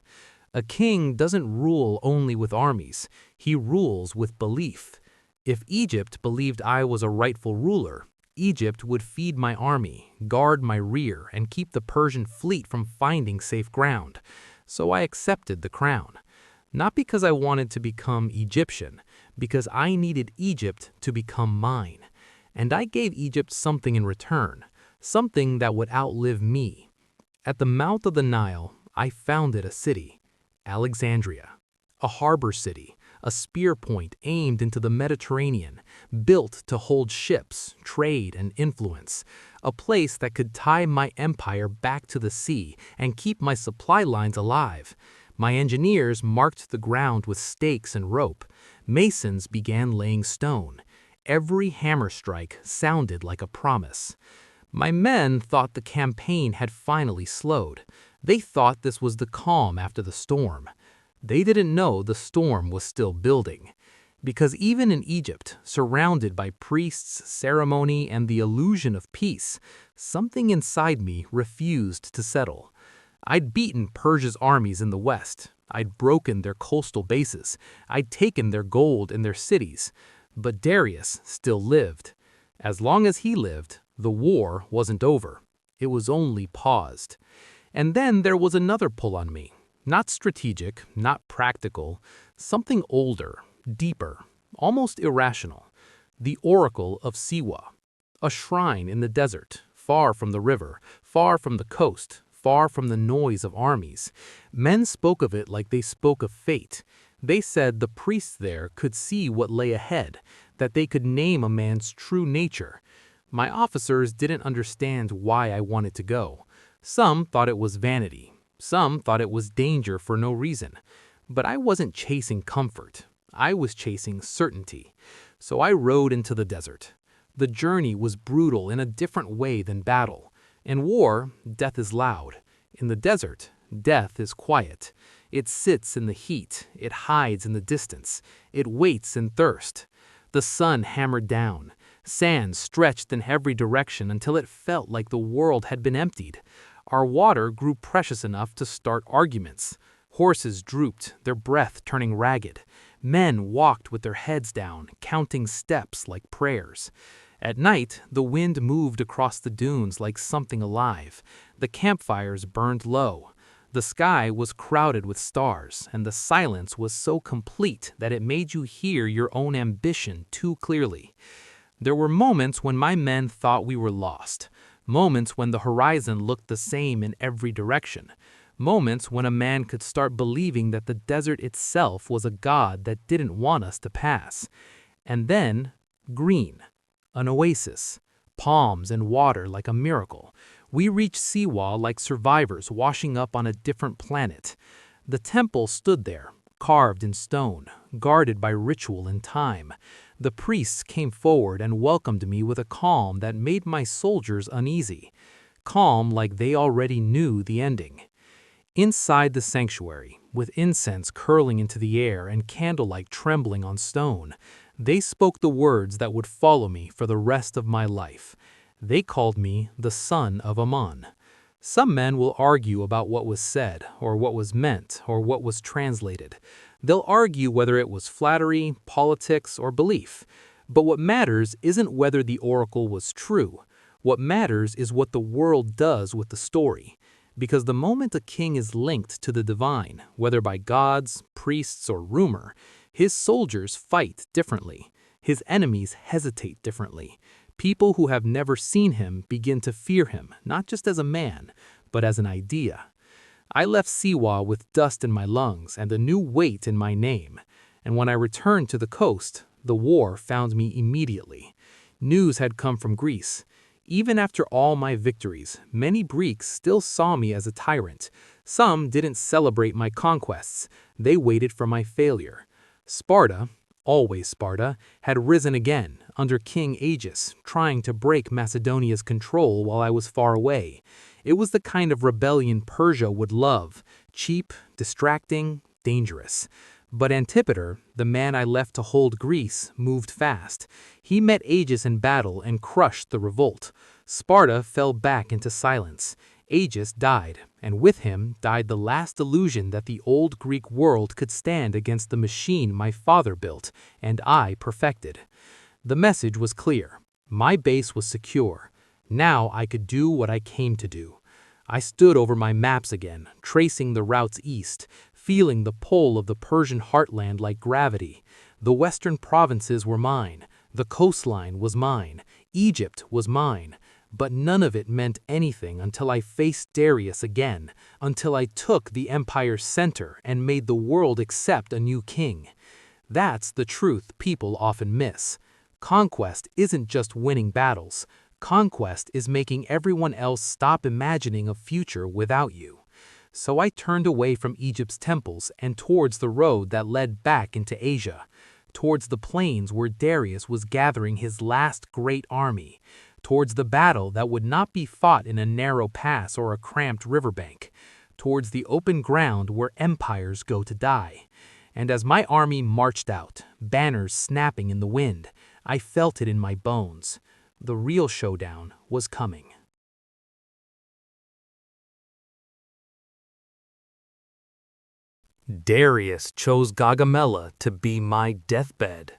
A king doesn't rule only with armies. He rules with belief. If Egypt believed I was a rightful ruler, Egypt would feed my army, guard my rear, and keep the Persian fleet from finding safe ground. So I accepted the crown. Not because I wanted to become Egyptian, because I needed Egypt to become mine. And I gave Egypt something in return, something that would outlive me. At the mouth of the Nile, I founded a city, Alexandria, a harbor city, a spear point aimed into the Mediterranean, built to hold ships, trade, and influence, a place that could tie my empire back to the sea and keep my supply lines alive. My engineers marked the ground with stakes and rope. Masons began laying stone. Every hammer strike sounded like a promise. My men thought the campaign had finally slowed. They thought this was the calm after the storm. They didn't know the storm was still building. Because even in Egypt, surrounded by priests, ceremony, and the illusion of peace, something inside me refused to settle. I'd beaten Persia's armies in the west. I'd broken their coastal bases. I'd taken their gold and their cities. But Darius still lived. As long as he lived, the war wasn't over. It was only paused. And then there was another pull on me. Not strategic, not practical, something older, deeper, almost irrational. The Oracle of Siwa, a shrine in the desert, far from the river, far from the coast, far from the noise of armies. Men spoke of it like they spoke of fate. They said the priests there could see what lay ahead, that they could name a man's true nature. My officers didn't understand why I wanted to go. Some thought it was vanity. Some thought it was danger for no reason. But I wasn't chasing comfort. I was chasing certainty. So I rode into the desert. The journey was brutal in a different way than battle. In war, death is loud. In the desert, death is quiet. It sits in the heat. It hides in the distance. It waits in thirst. The sun hammered down. Sand stretched in every direction until it felt like the world had been emptied. Our water grew precious enough to start arguments. Horses drooped, their breath turning ragged. Men walked with their heads down, counting steps like prayers. At night, the wind moved across the dunes like something alive. The campfires burned low. The sky was crowded with stars, and the silence was so complete that it made you hear your own ambition too clearly. There were moments when my men thought we were lost. Moments when the horizon looked the same in every direction. Moments when a man could start believing that the desert itself was a god that didn't want us to pass. And then, green. An oasis. Palms and water like a miracle. We reached Siwa like survivors washing up on a different planet. The temple stood there, carved in stone, guarded by ritual and time. The priests came forward and welcomed me with a calm that made my soldiers uneasy. Calm like they already knew the ending. Inside the sanctuary, with incense curling into the air and candlelight trembling on stone, they spoke the words that would follow me for the rest of my life. They called me the son of Ammon. Some men will argue about what was said, or what was meant, or what was translated. They'll argue whether it was flattery, politics, or belief. But what matters isn't whether the oracle was true. What matters is what the world does with the story. Because the moment a king is linked to the divine, whether by gods, priests, or rumor, his soldiers fight differently. His enemies hesitate differently. People who have never seen him begin to fear him, not just as a man, but as an idea. I left Siwa with dust in my lungs and a new weight in my name. And when I returned to the coast, the war found me immediately. News had come from Greece. Even after all my victories, many Greeks still saw me as a tyrant. Some didn't celebrate my conquests. They waited for my failure. Sparta, always Sparta, had risen again under King Agis, trying to break Macedonia's control while I was far away. It was the kind of rebellion Persia would love, cheap, distracting, dangerous. But Antipater, the man I left to hold Greece, moved fast. He met Agis in battle and crushed the revolt. Sparta fell back into silence. Agis died, and with him died the last illusion that the old Greek world could stand against the machine my father built and I perfected. The message was clear. My base was secure. Now I could do what I came to do. I stood over my maps again, tracing the routes east, feeling the pull of the Persian heartland like gravity. The western provinces were mine. The coastline was mine. Egypt was mine. But none of it meant anything until I faced Darius again, until I took the empire's center and made the world accept a new king. That's the truth people often miss. Conquest isn't just winning battles. Conquest is making everyone else stop imagining a future without you. So I turned away from Egypt's temples and towards the road that led back into Asia, towards the plains where Darius was gathering his last great army, towards the battle that would not be fought in a narrow pass or a cramped riverbank, towards the open ground where empires go to die. And as my army marched out, banners snapping in the wind, I felt it in my bones. The real showdown was coming. Darius chose Gaugamela to be my deathbed.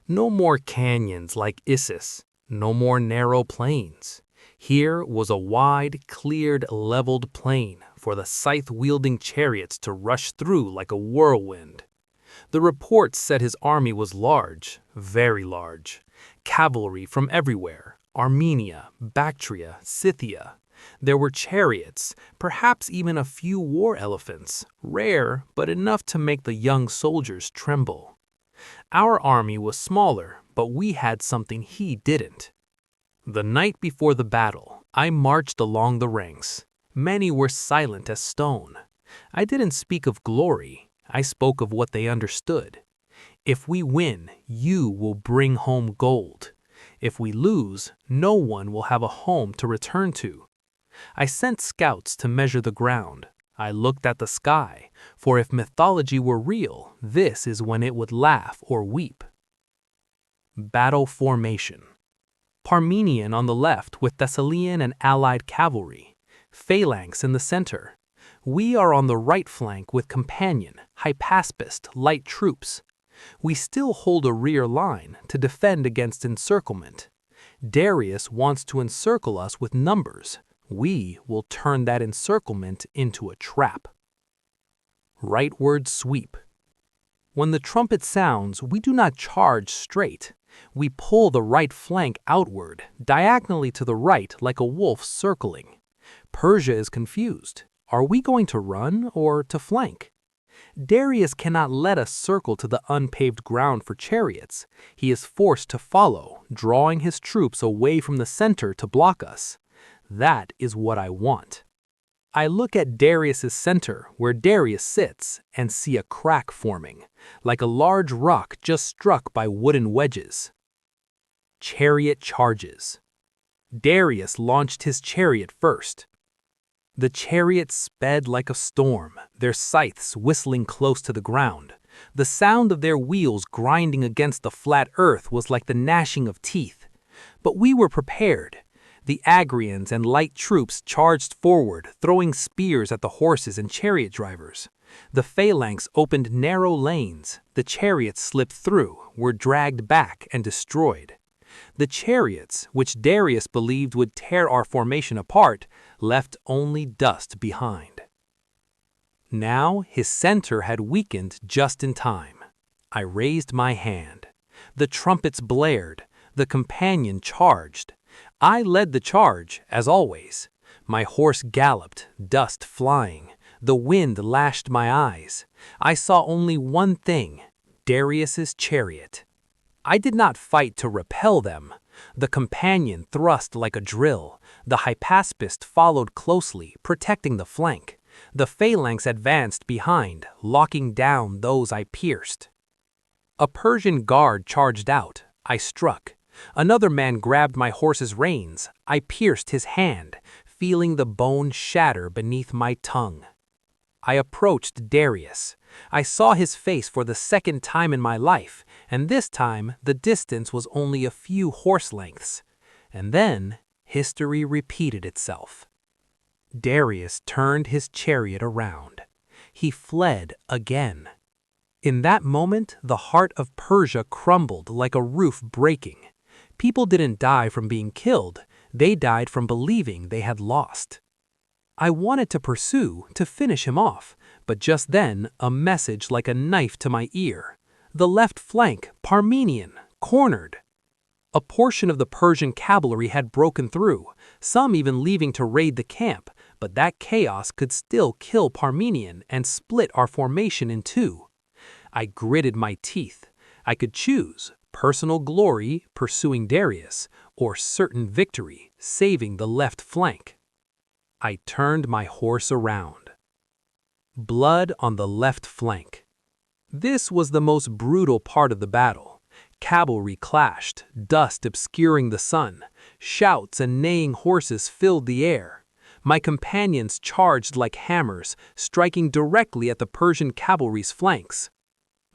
No more canyons like Issus, no more narrow plains. Here was a wide, cleared, leveled plain for the scythe-wielding chariots to rush through like a whirlwind. The reports said his army was large, very large. Cavalry from everywhere, Armenia, Bactria, Scythia. There were chariots, perhaps even a few war elephants, rare but enough to make the young soldiers tremble. Our army was smaller, but we had something he didn't. The night before the battle, I marched along the ranks. Many were silent as stone. I didn't speak of glory, I spoke of what they understood. If we win, you will bring home gold. If we lose, no one will have a home to return to. I sent scouts to measure the ground. I looked at the sky, for if mythology were real, this is when it would laugh or weep. Battle formation. Parmenian on the left with Thessalian and allied cavalry. Phalanx in the center. We are on the right flank with companion, Hydaspes light troops. We still hold a rear line to defend against encirclement. Darius wants to encircle us with numbers. We will turn that encirclement into a trap. Rightward sweep. When the trumpet sounds, we do not charge straight. We pull the right flank outward, diagonally to the right like a wolf circling. Persia is confused. Are we going to run or to flank? Darius cannot let us circle to the unpaved ground for chariots. He is forced to follow, drawing his troops away from the center to block us. That is what I want. I look at Darius's center, where Darius sits, and see a crack forming, like a large rock just struck by wooden wedges. Chariot charges. Darius launched his chariot first. The chariots sped like a storm, their scythes whistling close to the ground. The sound of their wheels grinding against the flat earth was like the gnashing of teeth. But we were prepared. The Agrians and light troops charged forward, throwing spears at the horses and chariot drivers. The phalanx opened narrow lanes. The chariots slipped through, were dragged back and destroyed. The chariots, which Darius believed would tear our formation apart, left only dust behind. Now his center had weakened just in time. I raised my hand. The trumpets blared. The companion charged. I led the charge, as always. My horse galloped, dust flying. The wind lashed my eyes. I saw only one thing, Darius's chariot. I did not fight to repel them. The companion thrust like a drill. The Hydaspes followed closely, protecting the flank. The phalanx advanced behind, locking down those I pierced. A Persian guard charged out. I struck. Another man grabbed my horse's reins. I pierced his hand, feeling the bone shatter beneath my tongue. I approached Darius. I saw his face for the second time in my life, and this time the distance was only a few horse lengths. And then history repeated itself. Darius turned his chariot around. He fled again. In that moment, the heart of Persia crumbled like a roof breaking. People didn't die from being killed, they died from believing they had lost. I wanted to pursue, to finish him off, but just then, a message like a knife to my ear. The left flank, Parmenian, cornered. A portion of the Persian cavalry had broken through, some even leaving to raid the camp, but that chaos could still kill Parmenian and split our formation in two. I gritted my teeth. I could choose personal glory, pursuing Darius, or certain victory, saving the left flank. I turned my horse around. Blood on the left flank. This was the most brutal part of the battle. Cavalry clashed, dust obscuring the sun. Shouts and neighing horses filled the air. My companions charged like hammers, striking directly at the Persian cavalry's flanks.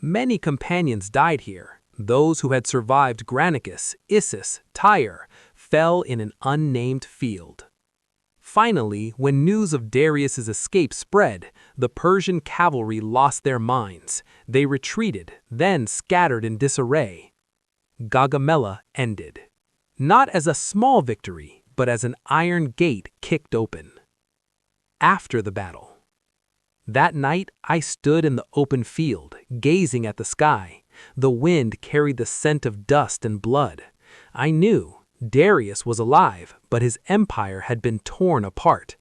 Many companions died here. Those who had survived Granicus, Issus, Tyre, fell in an unnamed field. Finally, when news of Darius's escape spread, the Persian cavalry lost their minds. They retreated, then scattered in disarray. Gaugamela ended. Not as a small victory, but as an iron gate kicked open. After the battle. That night, I stood in the open field, gazing at the sky. The wind carried the scent of dust and blood. I knew Darius was alive, but his empire had been torn apart.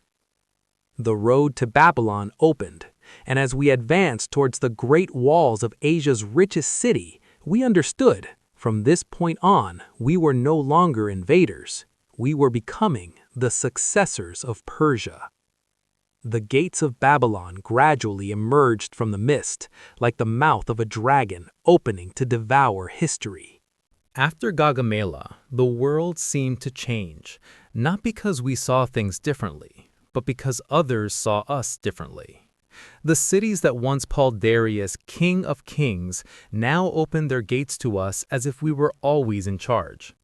The road to Babylon opened, and as we advanced towards the great walls of Asia's richest city, we understood, from this point on, we were no longer invaders. We were becoming the successors of Persia. The gates of Babylon gradually emerged from the mist, like the mouth of a dragon opening to devour history. After Gaugamela, the world seemed to change, not because we saw things differently, but because others saw us differently. The cities that once called Darius King of Kings now opened their gates to us as if we were always in charge.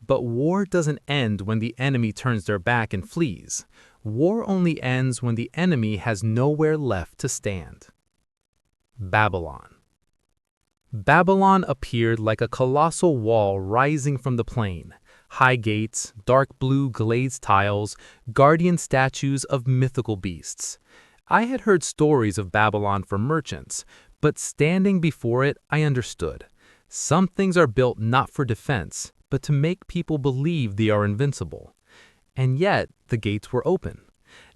But war doesn't end when the enemy turns their back and flees. War only ends when the enemy has nowhere left to stand. Babylon. Babylon appeared like a colossal wall rising from the plain. High gates, dark blue glazed tiles, guardian statues of mythical beasts. I had heard stories of Babylon from merchants, but standing before it, I understood. Some things are built not for defense, but to make people believe they are invincible. And yet, the gates were open.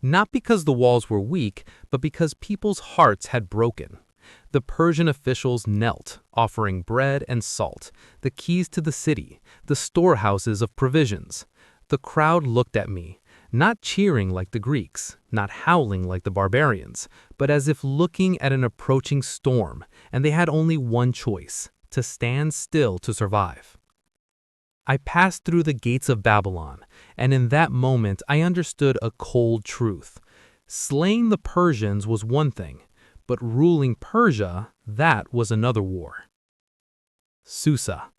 Not because the walls were weak, but because people's hearts had broken. The Persian officials knelt, offering bread and salt, the keys to the city, the storehouses of provisions. The crowd looked at me, not cheering like the Greeks, not howling like the barbarians, but as if looking at an approaching storm, and they had only one choice: to stand still to survive. I passed through the gates of Babylon, and in that moment I understood a cold truth. Slaying the Persians was one thing, but ruling Persia, that was another war. Susa.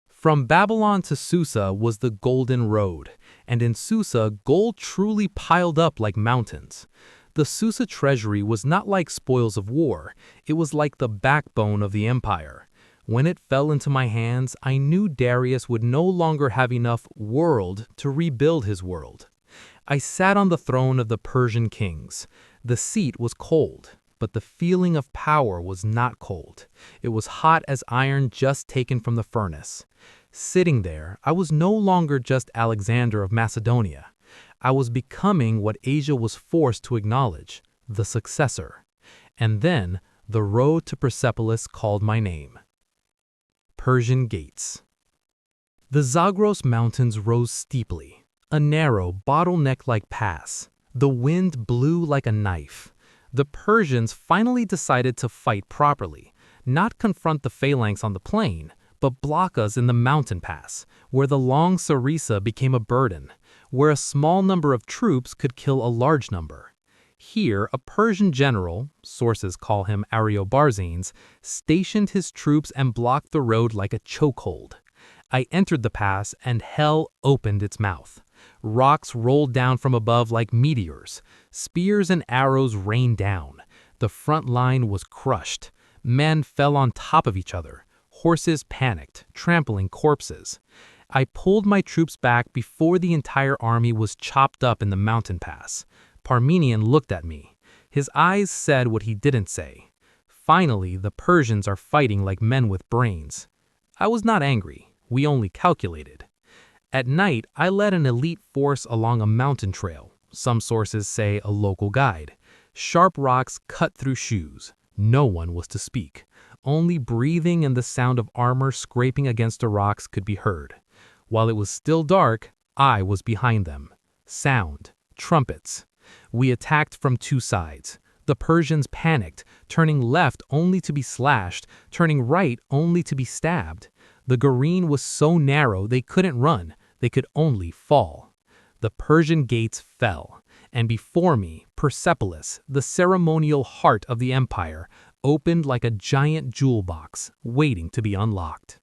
From Babylon to Susa was the Golden Road, and in Susa gold truly piled up like mountains. The Susa treasury was not like spoils of war, it was like the backbone of the empire. When it fell into my hands, I knew Darius would no longer have enough world to rebuild his world. I sat on the throne of the Persian kings. The seat was cold, but the feeling of power was not cold. It was hot as iron just taken from the furnace. Sitting there, I was no longer just Alexander of Macedonia. I was becoming what Asia was forced to acknowledge, the successor. And then, the road to Persepolis called my name. Persian gates. The Zagros Mountains rose steeply, a narrow, bottleneck-like pass. The wind blew like a knife. The Persians finally decided to fight properly, not confront the phalanx on the plain, but block us in the mountain pass, where the long Sarissa became a burden, where a small number of troops could kill a large number. Here, a Persian general, sources call him Ariobarzanes, stationed his troops and blocked the road like a chokehold. I entered the pass, and hell opened its mouth. Rocks rolled down from above like meteors. Spears and arrows rained down. The front line was crushed. Men fell on top of each other. Horses panicked, trampling corpses. I pulled my troops back before the entire army was chopped up in the mountain pass. Parmenion looked at me. His eyes said what he didn't say. Finally, the Persians are fighting like men with brains. I was not angry. We only calculated. At night, I led an elite force along a mountain trail. Some sources say a local guide. Sharp rocks cut through shoes. No one was to speak. Only breathing and the sound of armor scraping against the rocks could be heard. While it was still dark, I was behind them. Sound. Trumpets. We attacked from two sides. The Persians panicked, turning left only to be slashed, turning right only to be stabbed. The Gareen was so narrow they couldn't run, they could only fall. The Persian gates fell, and before me, Persepolis, the ceremonial heart of the empire, opened like a giant jewel box, waiting to be unlocked.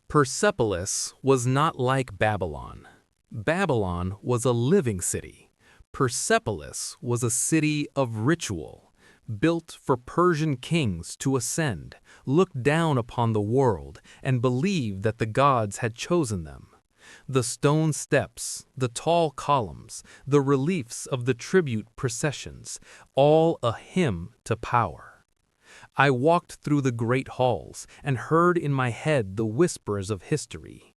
Persepolis was not like Babylon. Babylon was a living city. Persepolis was a city of ritual, built for Persian kings to ascend, look down upon the world, and believe that the gods had chosen them. The stone steps, the tall columns, the reliefs of the tribute processions, all a hymn to power. I walked through the great halls and heard in my head the whispers of history.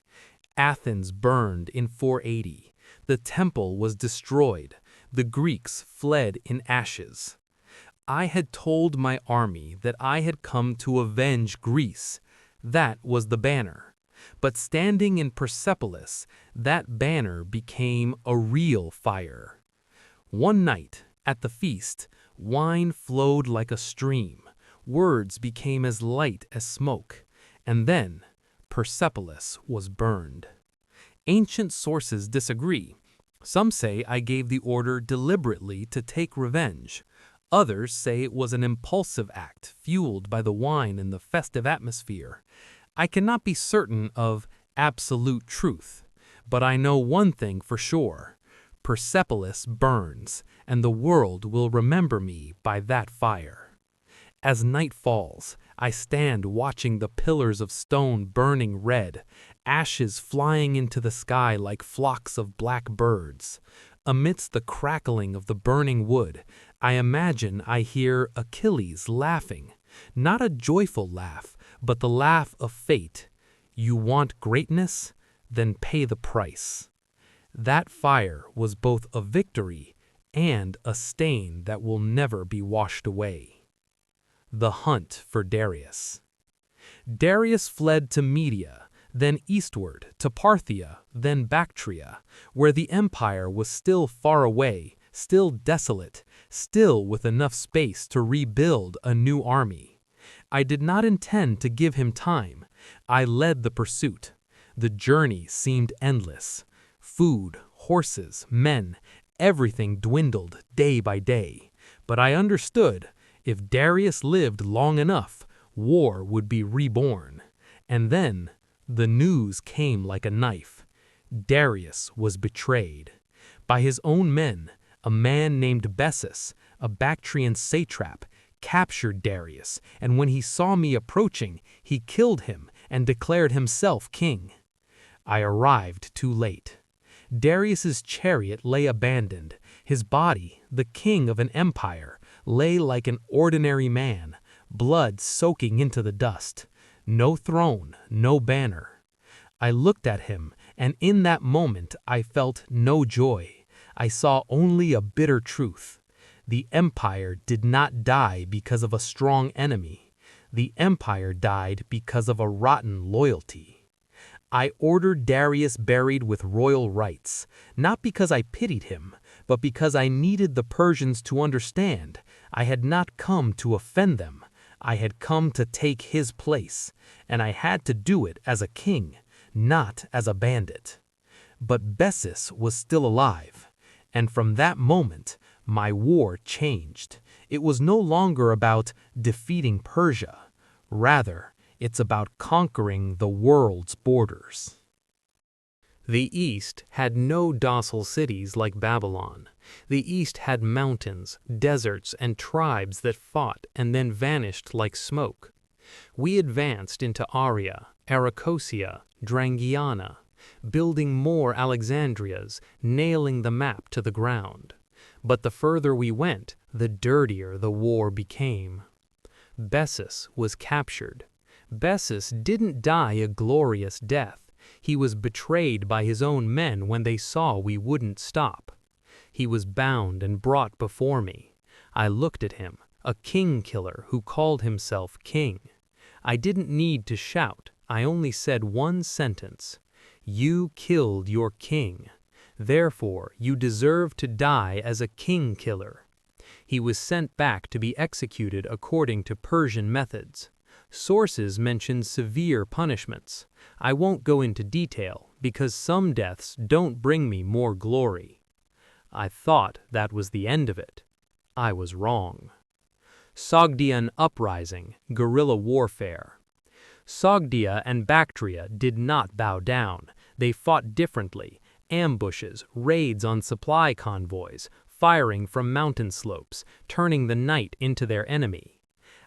Athens burned in 480. The temple was destroyed. The Greeks fled in ashes. I had told my army that I had come to avenge Greece. That was the banner. But standing in Persepolis, that banner became a real fire. One night, at the feast, wine flowed like a stream. Words became as light as smoke. And then, Persepolis was burned. Ancient sources disagree. Some say I gave the order deliberately to take revenge. Others say it was an impulsive act fueled by the wine and the festive atmosphere. I cannot be certain of absolute truth, but I know one thing for sure. Persepolis burns, and the world will remember me by that fire. As night falls, I stand watching the pillars of stone burning red, ashes flying into the sky like flocks of black birds. Amidst the crackling of the burning wood, I imagine I hear Achilles laughing, not a joyful laugh, but the laugh of fate. You want greatness? Then pay the price. That fire was both a victory and a stain that will never be washed away. The hunt for Darius. Darius fled to Media, then eastward to Parthia, then Bactria, where the empire was still far away, still desolate, still with enough space to rebuild a new army. I did not intend to give him time. I led the pursuit. The journey seemed endless. Food, horses, men, everything dwindled day by day. But I understood, if Darius lived long enough, war would be reborn. And then, the news came like a knife. Darius was betrayed. By his own men, a man named Bessus, a Bactrian satrap, captured Darius, and when he saw me approaching, he killed him and declared himself king. I arrived too late. Darius's chariot lay abandoned. His body, the king of an empire, lay like an ordinary man, blood soaking into the dust. No throne, no banner. I looked at him, and in that moment I felt no joy. I saw only a bitter truth. The empire did not die because of a strong enemy. The empire died because of a rotten loyalty. I ordered Darius buried with royal rites, not because I pitied him, but because I needed the Persians to understand I had not come to offend them. I had come to take his place, and I had to do it as a king, not as a bandit. But Bessus was still alive, and from that moment, my war changed. It was no longer about defeating Persia. Rather, it's about conquering the world's borders. The East had no docile cities like Babylon. The East had mountains, deserts, and tribes that fought and then vanished like smoke. We advanced into Aria, Arachosia, Drangiana, building more Alexandrias, nailing the map to the ground. But the further we went, the dirtier the war became. Bessus was captured. Bessus didn't die a glorious death. He was betrayed by his own men when they saw we wouldn't stop. He was bound and brought before me. I looked at him, a king-killer who called himself king. I didn't need to shout. I only said one sentence. You killed your king. Therefore, you deserve to die as a king-killer. He was sent back to be executed according to Persian methods. Sources mention severe punishments. I won't go into detail because some deaths don't bring me more glory. I thought that was the end of it. I was wrong. Sogdian uprising, guerrilla warfare. Sogdia and Bactria did not bow down. They fought differently. Ambushes, raids on supply convoys, firing from mountain slopes, turning the night into their enemy.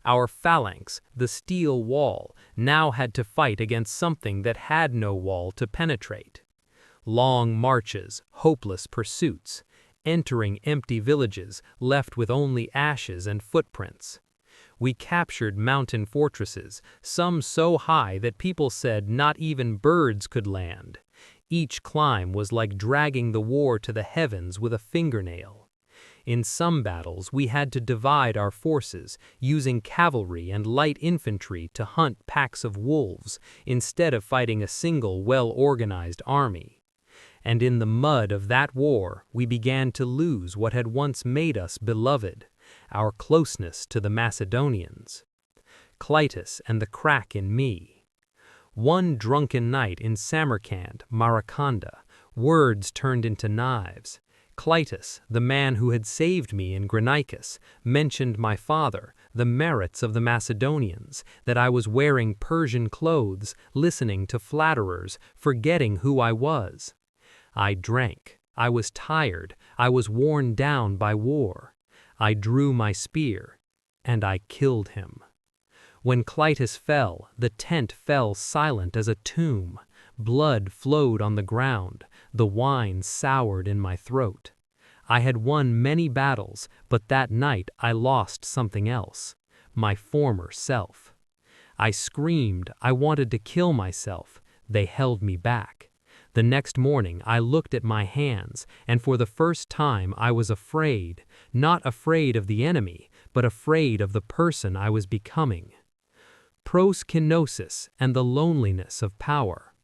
Our phalanx, the steel wall, now had to fight against something that had no wall to penetrate. Long marches, hopeless pursuits, entering empty villages left with only ashes and footprints. We captured mountain fortresses, some so high that people said not even birds could land. Each climb was like dragging the war to the heavens with a fingernail. In some battles, we had to divide our forces, using cavalry and light infantry to hunt packs of wolves, instead of fighting a single well-organized army. And in the mud of that war, we began to lose what had once made us beloved, our closeness to the Macedonians. Clitus and the crack in me. One drunken night in Samarkand, Maracanda, words turned into knives. Clitus, the man who had saved me in Granicus, mentioned my father, the merits of the Macedonians, that I was wearing Persian clothes, listening to flatterers, forgetting who I was. I drank. I was tired. I was worn down by war. I drew my spear, and I killed him. When Clitus fell, the tent fell silent as a tomb. Blood flowed on the ground. The wine soured in my throat. I had won many battles, but that night I lost something else, my former self. I screamed. I wanted to kill myself. They held me back. The next morning I looked at my hands, and for the first time I was afraid, not afraid of the enemy, but afraid of the person I was becoming. Proskenosis and the loneliness of power.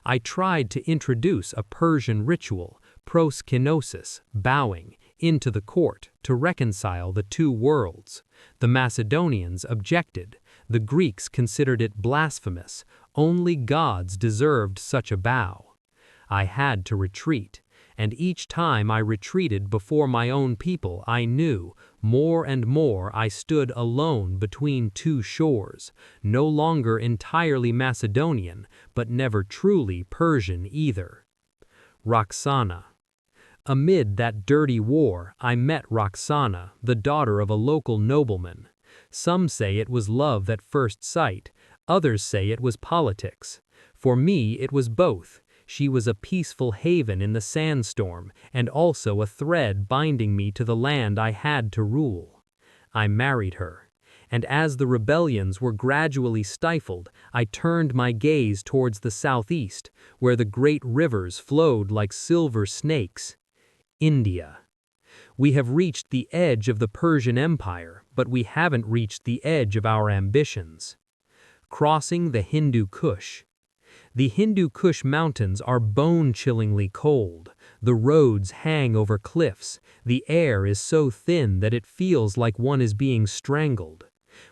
I tried to introduce a Persian ritual, proskenosis, bowing, into the court to reconcile the two worlds. The Macedonians objected. The Greeks considered it blasphemous. Only gods deserved such a bow. I had to retreat, and each time I retreated before my own people, I knew, more and more I stood alone between two shores, no longer entirely Macedonian, but never truly Persian either. Roxana. Amid that dirty war, I met Roxana, the daughter of a local nobleman. Some say it was love at first sight, others say it was politics. For me, it was both. She was a peaceful haven in the sandstorm, and also a thread binding me to the land I had to rule. I married her, and as the rebellions were gradually stifled, I turned my gaze towards the southeast, where the great rivers flowed like silver snakes. India. We have reached the edge of the Persian Empire, but we haven't reached the edge of our ambitions. Crossing the Hindu Kush. The Hindu Kush mountains are bone-chillingly cold. The roads hang over cliffs. The air is so thin that it feels like one is being strangled.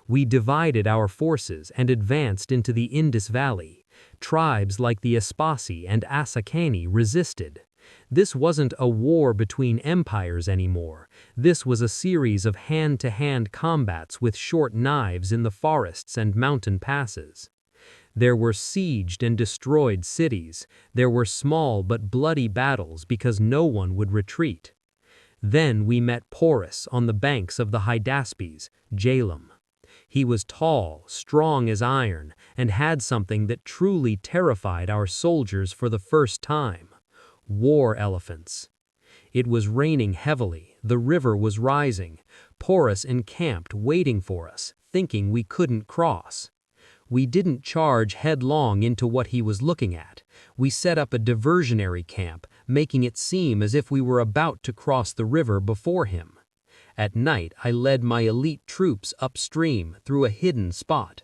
We divided our forces and advanced into the Indus Valley. Tribes like the Aspasi and Asakani resisted. This wasn't a war between empires anymore. This was a series of hand-to-hand combats with short knives in the forests and mountain passes. There were sieged and destroyed cities. There were small but bloody battles because no one would retreat. Then we met Porus on the banks of the Hydaspes, Jalem. He was tall, strong as iron, and had something that truly terrified our soldiers for the first time: war elephants. It was raining heavily. The river was rising. Porus encamped waiting for us, thinking we couldn't cross. We didn't charge headlong into what he was looking at. We set up a diversionary camp, making it seem as if we were about to cross the river before him. At night, I led my elite troops upstream through a hidden spot.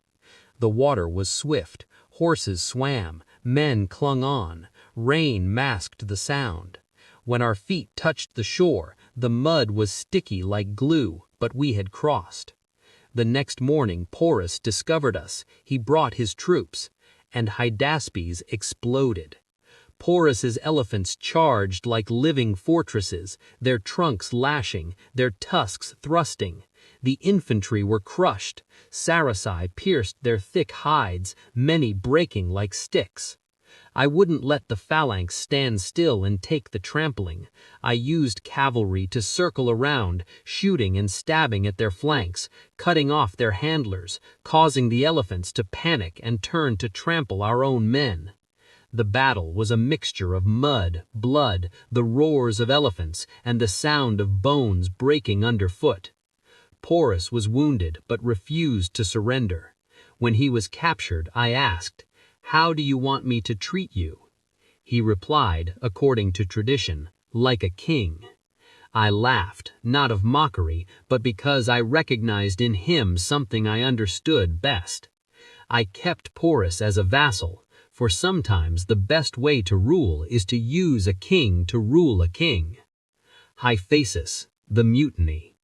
The water was swift. Horses swam. Men clung on. Rain masked the sound. When our feet touched the shore, the mud was sticky like glue, but we had crossed. The next morning, Porus discovered us. He brought his troops, and Hydaspes exploded. Porus's elephants charged like living fortresses, their trunks lashing, their tusks thrusting. The infantry were crushed. Saracen pierced their thick hides, many breaking like sticks. I wouldn't let the phalanx stand still and take the trampling. I used cavalry to circle around, shooting and stabbing at their flanks, cutting off their handlers, causing the elephants to panic and turn to trample our own men. The battle was a mixture of mud, blood, the roars of elephants, and the sound of bones breaking underfoot. Porus was wounded but refused to surrender. When he was captured, I asked, "How do you want me to treat you?" He replied, according to tradition, "Like a king." I laughed, not of mockery, but because I recognized in him something I understood best. I kept Porus as a vassal, for sometimes the best way to rule is to use a king to rule a king. Hydaspes, the mutiny.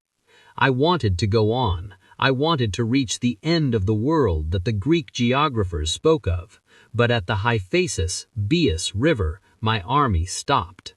I wanted to go on. I wanted to reach the end of the world that the Greek geographers spoke of, but at the Hydaspes River, my army stopped.